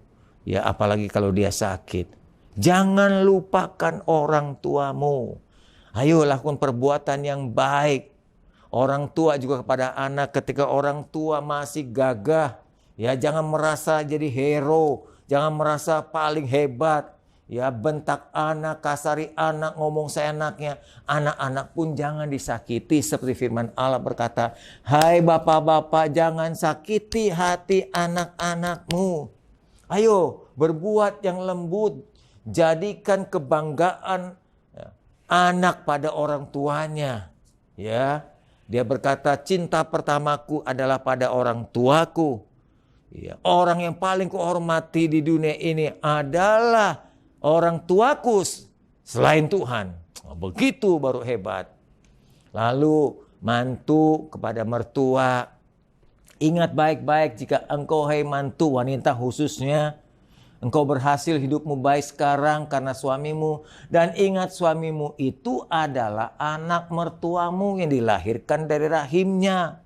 Ya, apalagi kalau dia sakit. Jangan lupakan orang tuamu. Ayo lakukan perbuatan yang baik. Orang tua juga kepada anak ketika orang tua masih gagah. Ya, jangan merasa jadi hero. Jangan merasa paling hebat. Ya, bentak anak, kasari anak, ngomong seenaknya. Anak-anak pun jangan disakiti seperti firman Allah berkata, hai bapak-bapak, jangan sakiti hati anak-anakmu. Ayo berbuat yang lembut. Jadikan kebanggaan anak pada orang tuanya. Ya, dia berkata, cinta pertamaku adalah pada orang tuaku. Ya, orang yang paling kuhormati di dunia ini adalah orang tuaku selain Tuhan. Begitu baru hebat. Lalu mantu kepada mertua. Ingat baik-baik jika engkau hai mantu wanita khususnya. Engkau berhasil hidupmu baik sekarang karena suamimu. Dan ingat suamimu itu adalah anak mertuamu yang dilahirkan dari rahimnya.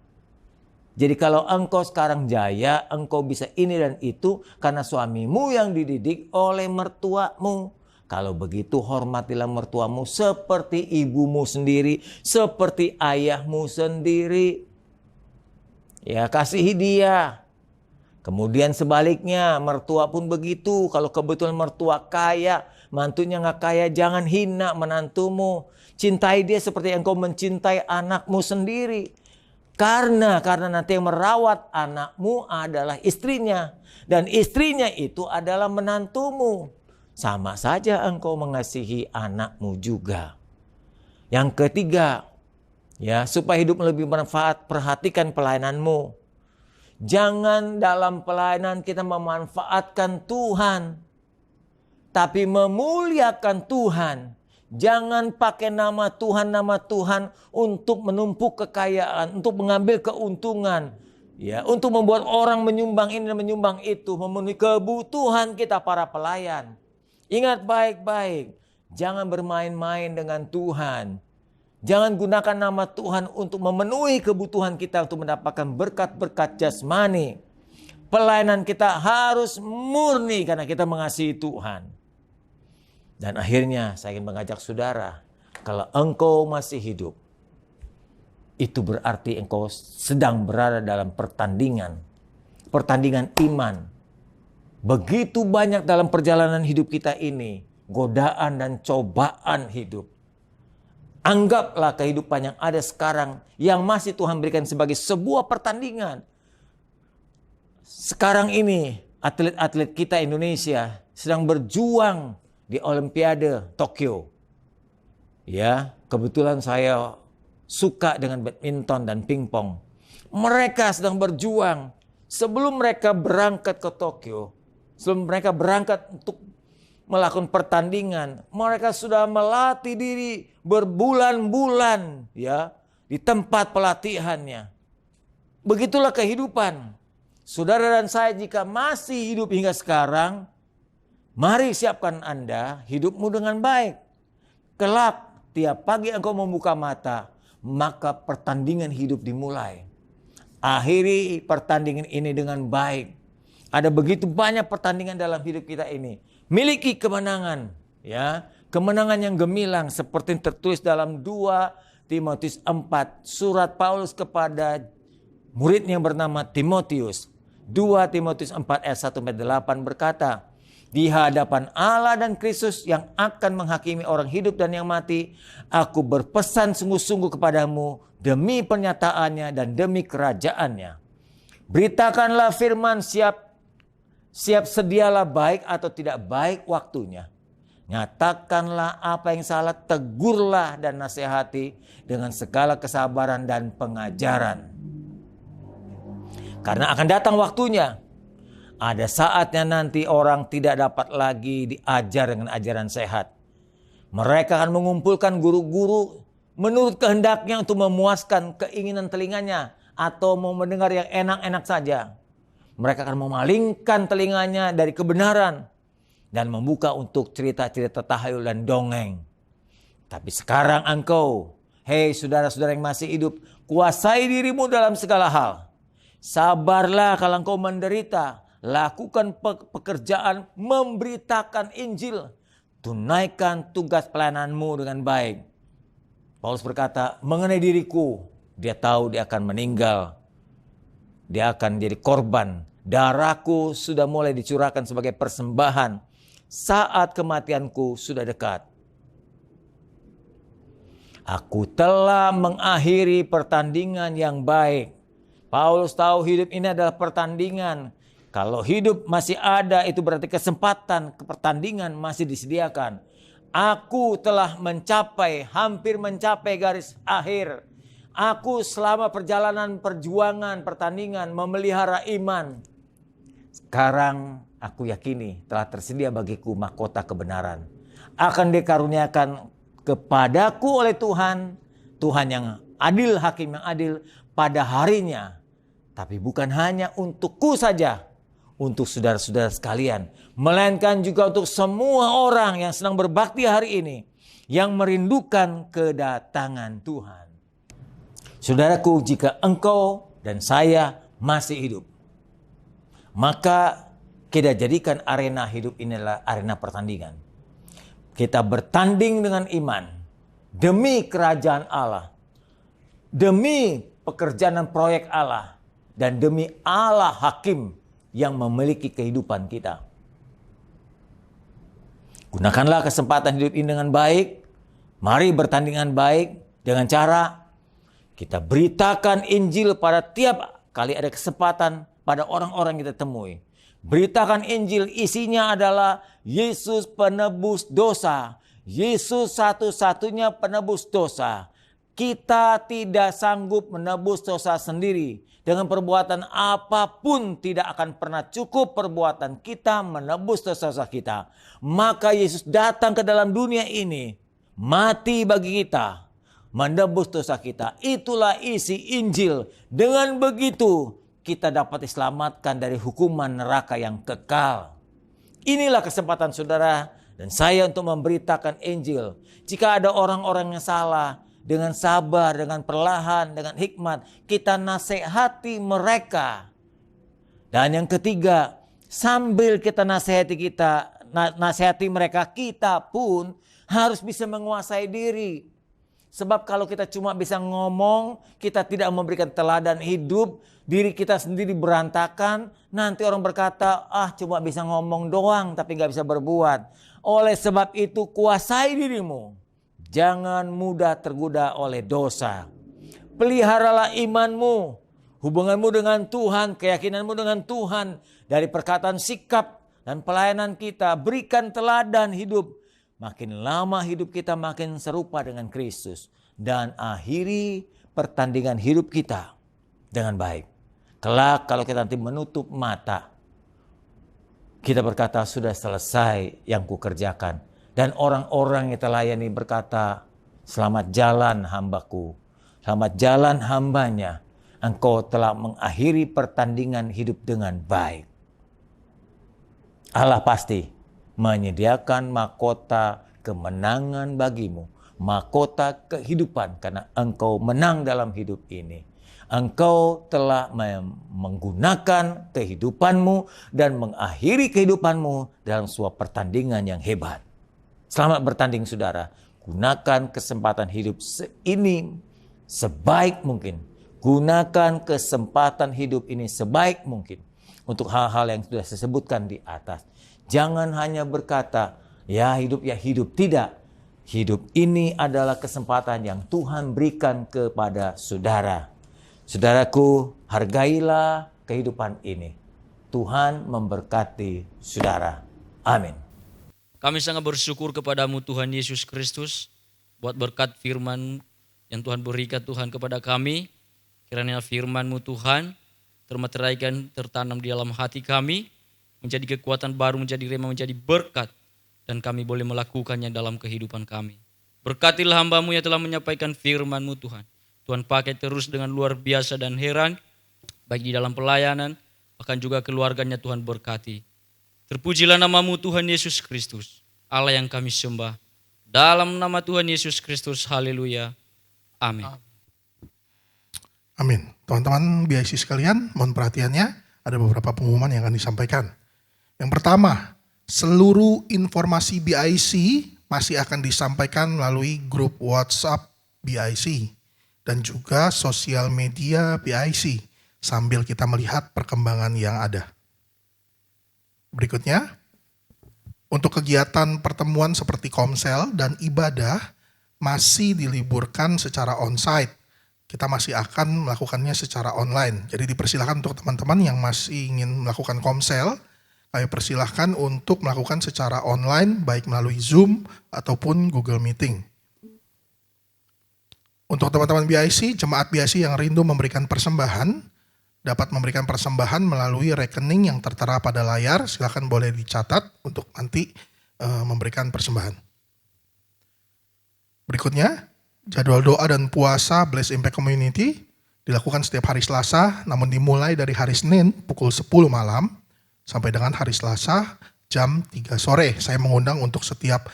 Jadi kalau engkau sekarang jaya, engkau bisa ini dan itu karena suamimu yang dididik oleh mertuamu. Kalau begitu hormatilah mertuamu seperti ibumu sendiri, seperti ayahmu sendiri. Ya, kasihi dia. Kemudian sebaliknya, mertua pun begitu. Kalau kebetulan mertua kaya, mantunya nggak kaya, jangan hina menantumu. Cintai dia seperti engkau mencintai anakmu sendiri. Karena nanti yang merawat anakmu adalah istrinya. Dan istrinya itu adalah menantumu. Sama saja engkau mengasihi anakmu juga. Yang ketiga, ya, supaya hidup lebih bermanfaat, perhatikan pelayananmu. Jangan dalam pelayanan kita memanfaatkan Tuhan, tapi memuliakan Tuhan. Jangan pakai nama Tuhan untuk menumpuk kekayaan, untuk mengambil keuntungan, ya, untuk membuat orang menyumbang ini dan menyumbang itu, memenuhi kebutuhan kita para pelayan. Ingat baik-baik, jangan bermain-main dengan Tuhan. Jangan gunakan nama Tuhan untuk memenuhi kebutuhan kita untuk mendapatkan berkat-berkat jasmani. Pelayanan kita harus murni karena kita mengasihi Tuhan. Dan akhirnya saya ingin mengajak saudara, kalau engkau masih hidup, itu berarti engkau sedang berada dalam pertandingan iman. Begitu banyak dalam perjalanan hidup kita ini, godaan dan cobaan hidup. Anggaplah kehidupan yang ada sekarang, yang masih Tuhan berikan sebagai sebuah pertandingan. Sekarang ini, atlet-atlet kita Indonesia sedang berjuang di Olimpiade Tokyo. Ya, kebetulan saya suka dengan badminton dan pingpong. Mereka sedang berjuang. Sebelum mereka berangkat ke Tokyo, sebelum mereka berangkat untuk melakukan pertandingan, mereka sudah melatih diri berbulan-bulan, ya, di tempat pelatihannya. Begitulah kehidupan. Saudara dan saya jika masih hidup hingga sekarang, mari siapkan Anda hidupmu dengan baik. Kelak tiap pagi engkau membuka mata, maka pertandingan hidup dimulai. Akhiri pertandingan ini dengan baik. Ada begitu banyak pertandingan dalam hidup kita ini. Miliki kemenangan, ya, kemenangan yang gemilang seperti yang tertulis dalam 2 Timotius 4, surat Paulus kepada muridnya yang bernama Timotius. 2 Timotius 4 ayat 1-8 berkata, di hadapan Allah dan Kristus yang akan menghakimi orang hidup dan yang mati, aku berpesan sungguh-sungguh kepadamu demi pernyataannya dan demi kerajaannya. Beritakanlah firman, siap sedialah baik atau tidak baik waktunya. Nyatakanlah apa yang salah, tegurlah dan nasihati dengan segala kesabaran dan pengajaran. Karena akan datang waktunya, ada saatnya nanti orang tidak dapat lagi diajar dengan ajaran sehat. Mereka akan mengumpulkan guru-guru menurut kehendaknya untuk memuaskan keinginan telinganya atau mau mendengar yang enak-enak saja. Mereka akan memalingkan telinganya dari kebenaran dan membuka untuk cerita-cerita tahayul dan dongeng. Tapi sekarang engkau, hei saudara-saudara yang masih hidup, kuasai dirimu dalam segala hal. Sabarlah kalau engkau menderita. Lakukan pekerjaan memberitakan Injil. Tunaikan tugas pelayananmu dengan baik. Paulus berkata, mengenai diriku, dia tahu dia akan meninggal. Dia akan jadi korban. Darahku sudah mulai dicurahkan sebagai persembahan. Saat kematianku sudah dekat. Aku telah mengakhiri pertandingan yang baik. Paulus tahu hidup ini adalah pertandingan. Kalau hidup masih ada, itu berarti kesempatan ke pertandingan masih disediakan. Aku telah hampir mencapai garis akhir. Aku selama perjalanan perjuangan, pertandingan, memelihara iman. Sekarang aku yakini telah tersedia bagiku mahkota kebenaran. Akan dikaruniakan kepadaku oleh Tuhan. Tuhan yang adil, hakim yang adil pada harinya. Tapi bukan hanya untukku saja. Untuk saudara-saudara sekalian, melainkan juga untuk semua orang yang sedang berbakti hari ini, yang merindukan kedatangan Tuhan. Saudaraku, jika engkau dan saya masih hidup, maka kita jadikan arena hidup ini adalah arena pertandingan. Kita bertanding dengan iman demi kerajaan Allah, demi pekerjaan dan proyek Allah, dan demi Allah hakim yang memiliki kehidupan kita. Gunakanlah kesempatan hidup ini dengan baik. Mari bertanding dengan baik dengan cara kita beritakan Injil pada tiap kali ada kesempatan pada orang-orang yang kita temui. Beritakan Injil, isinya adalah Yesus penebus dosa. Yesus satu-satunya penebus dosa. Kita tidak sanggup menebus dosa sendiri. Dengan perbuatan apapun tidak akan pernah cukup perbuatan kita menebus dosa-dosa kita. Maka Yesus datang ke dalam dunia ini, mati bagi kita, menebus dosa kita. Itulah isi Injil. Dengan begitu kita dapat diselamatkan dari hukuman neraka yang kekal. Inilah kesempatan saudara dan saya untuk memberitakan Injil. Jika ada orang-orang yang salah, dengan sabar, dengan perlahan, dengan hikmat, kita nasihati mereka. Dan yang ketiga, sambil kita nasihati mereka, kita pun harus bisa menguasai diri. Sebab kalau kita cuma bisa ngomong, kita tidak memberikan teladan hidup, diri kita sendiri berantakan, nanti orang berkata, cuma bisa ngomong doang tapi gak bisa berbuat. Oleh sebab itu, kuasai dirimu. Jangan mudah tergoda oleh dosa. Peliharalah imanmu, hubunganmu dengan Tuhan, keyakinanmu dengan Tuhan. Dari perkataan, sikap, dan pelayanan kita, berikan teladan hidup. Makin lama hidup kita makin serupa dengan Kristus. Dan akhiri pertandingan hidup kita dengan baik. Kelak kalau kita nanti menutup mata, kita berkata, sudah selesai yang kukerjakan. Dan orang-orang yang kita layani berkata, selamat jalan hambaku, selamat jalan hambanya. Engkau telah mengakhiri pertandingan hidup dengan baik. Allah pasti menyediakan mahkota kemenangan bagimu, mahkota kehidupan karena engkau menang dalam hidup ini. Engkau telah menggunakan kehidupanmu dan mengakhiri kehidupanmu dalam sebuah pertandingan yang hebat. Selamat bertanding saudara. Gunakan kesempatan hidup ini sebaik mungkin. Gunakan kesempatan hidup ini sebaik mungkin untuk hal-hal yang sudah saya sebutkan di atas. Jangan hanya berkata, ya hidup. Tidak. Hidup ini adalah kesempatan yang Tuhan berikan kepada saudara. Saudaraku, hargailah kehidupan ini. Tuhan memberkati saudara. Amin. Kami sangat bersyukur kepadamu Tuhan Yesus Kristus buat berkat firman yang Tuhan berikan Tuhan kepada kami. Kiranya firman-Mu Tuhan termateraikan, tertanam di dalam hati kami, menjadi kekuatan baru, menjadi rema, menjadi berkat, dan kami boleh melakukannya dalam kehidupan kami. Berkatilah hamba-Mu yang telah menyampaikan firman-Mu Tuhan. Tuhan pakai terus dengan luar biasa dan heran, baik di dalam pelayanan, bahkan juga keluarganya Tuhan berkati. Terpujilah nama-Mu Tuhan Yesus Kristus, Allah yang kami sembah. Dalam nama Tuhan Yesus Kristus, haleluya. Amin. Amin. Teman-teman BIC sekalian, mohon perhatiannya, ada beberapa pengumuman yang akan disampaikan. Yang pertama, seluruh informasi BIC masih akan disampaikan melalui grup WhatsApp BIC dan juga sosial media BIC sambil kita melihat perkembangan yang ada. Berikutnya, untuk kegiatan pertemuan seperti komsel dan ibadah masih diliburkan secara onsite. Kita masih akan melakukannya secara online. Jadi dipersilahkan untuk teman-teman yang masih ingin melakukan komsel, kami persilahkan untuk melakukan secara online, baik melalui Zoom ataupun Google Meeting. Untuk teman-teman BIC, jemaat BIC yang rindu memberikan persembahan, dapat memberikan persembahan melalui rekening yang tertera pada layar. Silakan boleh dicatat untuk nanti memberikan persembahan. Berikutnya, jadwal doa dan puasa Bless Impact Community dilakukan setiap hari Selasa, namun dimulai dari hari Senin pukul 10 malam sampai dengan hari Selasa jam 3 sore. Saya mengundang untuk setiap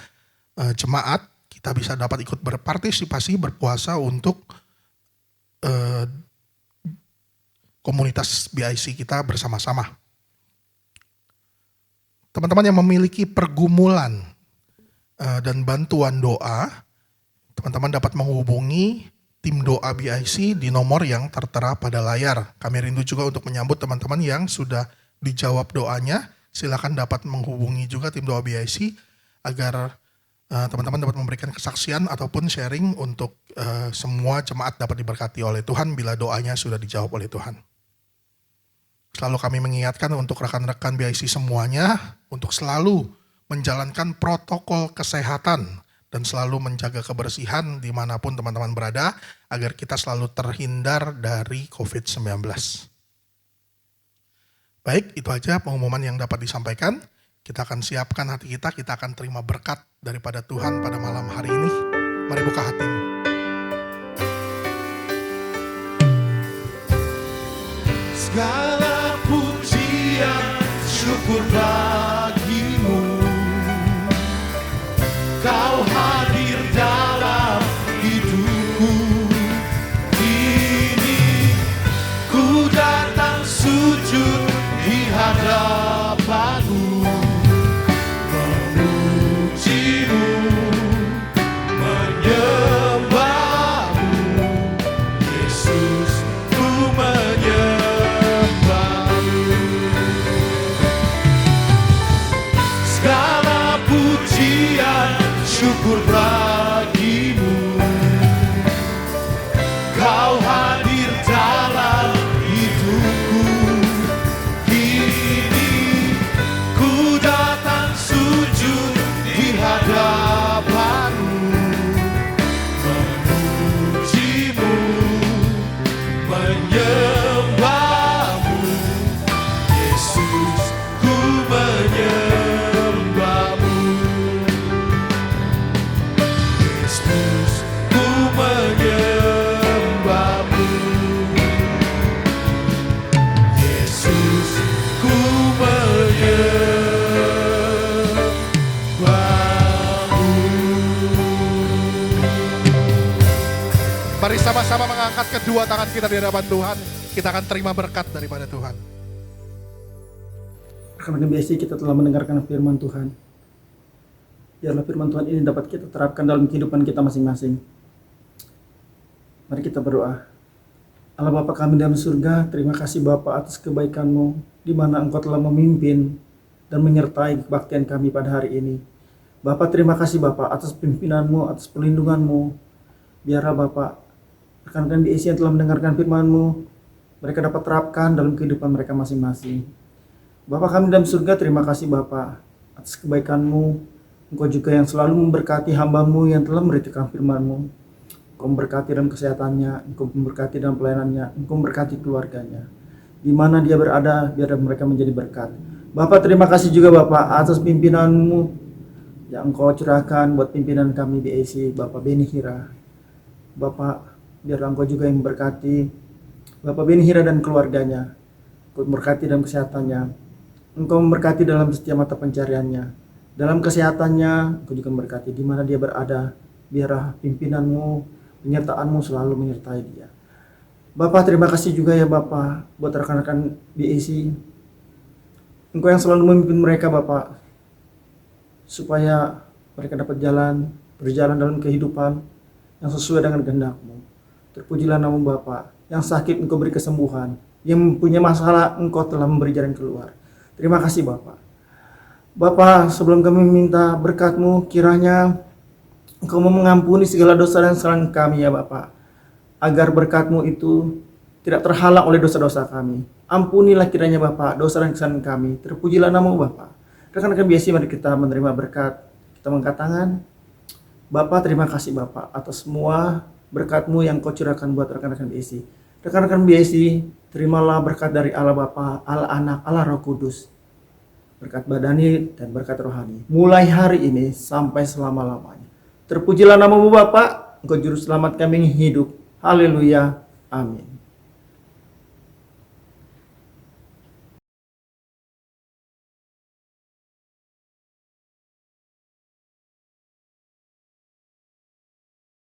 jemaat, kita bisa dapat ikut berpartisipasi berpuasa untuk komunitas BIC kita bersama-sama. Teman-teman yang memiliki pergumulan dan bantuan doa, teman-teman dapat menghubungi tim doa BIC di nomor yang tertera pada layar. Kami rindu juga untuk menyambut teman-teman yang sudah dijawab doanya. Silakan dapat menghubungi juga tim doa BIC agar teman-teman dapat memberikan kesaksian ataupun sharing untuk semua jemaat dapat diberkati oleh Tuhan bila doanya sudah dijawab oleh Tuhan. Selalu kami mengingatkan untuk rekan-rekan BIC semuanya untuk selalu menjalankan protokol kesehatan dan selalu menjaga kebersihan dimanapun teman-teman berada, agar kita selalu terhindar dari COVID-19. Baik, itu aja pengumuman yang dapat disampaikan. Kita akan siapkan hati kita akan terima berkat daripada Tuhan pada malam hari ini. Mari buka hatimu. Segala pujian, syukur bagimu. Kau hadir dalam hidupku. Kini ku datang sujud di hadapanmu, memujimu, menyembahmu. Yesus, ku menyembahmu. Segala pujian, syukur bagimu. Kau hadir dalam hidupku. Kini ku datang sujud di hadapanmu, memujimu, menyembahmu. Yesus, ku menyembahmu. Yesus, ku menyembahmu. Yesus, ku menyembahmu. Mari bersama-sama mengangkat kedua tangan kita di hadapan Tuhan, kita akan terima berkat daripada Tuhan. Karena biasa kita telah mendengarkan firman Tuhan. Biarlah firman Tuhan ini dapat kita terapkan dalam kehidupan kita masing-masing. Mari kita berdoa. Allah Bapa kami dalam surga, terima kasih Bapa atas kebaikan-Mu, di mana Engkau telah memimpin dan menyertai kebaktian kami pada hari ini. Bapa, terima kasih Bapa atas pimpinan-Mu, atas perlindungan-Mu. Biarlah Bapa, rekan-rekan BAC yang telah mendengarkan firman-Mu, mereka dapat terapkan dalam kehidupan mereka masing-masing. Bapa kami dalam surga, terima kasih Bapa atas kebaikan-Mu. Engkau juga yang selalu memberkati hamba-Mu yang telah memberitakan firman-Mu. Engkau memberkati dalam kesehatannya, Engkau memberkati dalam pelayanannya, Engkau memberkati keluarganya. Di mana dia berada, biar mereka menjadi berkat. Bapak, terima kasih juga Bapak atas pimpinan-Mu yang Engkau curahkan buat pimpinan kami di BAC, Bapak Beni Hira. Bapak, biar Engkau juga yang memberkati Bapak Beni Hira dan keluarganya. Engkau memberkati dalam kesehatannya, Engkau memberkati dalam setiap mata pencariannya. Dalam kesehatannya, Engkau juga memberkati di mana dia berada. Biarlah pimpinan-Mu, penyertaan-Mu selalu menyertai dia. Bapak, terima kasih juga ya Bapak buat rekan-rekan BAC. Engkau yang selalu memimpin mereka Bapak, supaya mereka dapat berjalan dalam kehidupan yang sesuai dengan kehendak-Mu. Terpujilah nama Bapak. Yang sakit Engkau beri kesembuhan, yang mempunyai masalah Engkau telah memberi jalan keluar. Terima kasih Bapak. Bapak, sebelum kami minta berkat-Mu, kiranya Engkau mau mengampuni segala dosa dan kesalahan kami ya Bapak, agar berkat-Mu itu tidak terhalang oleh dosa-dosa kami. Ampunilah kiranya Bapak dosa dan kesalahan kami. Terpujilah nama-Mu Bapak. Rekan-rekan BAC, mari kita menerima berkat. Kita mengangkat tangan. Bapak, terima kasih Bapak atas semua berkat-Mu yang Kau curahkan buat rekan-rekan BAC. Rekan-rekan BAC, terimalah berkat dari Allah Bapa, Allah Anak, Allah Roh Kudus. Berkat badani dan berkat rohani. Mulai hari ini sampai selama-lamanya. Terpujilah nama-Mu Bapa, Engkau juru selamat kami yang hidup. Haleluya. Amin.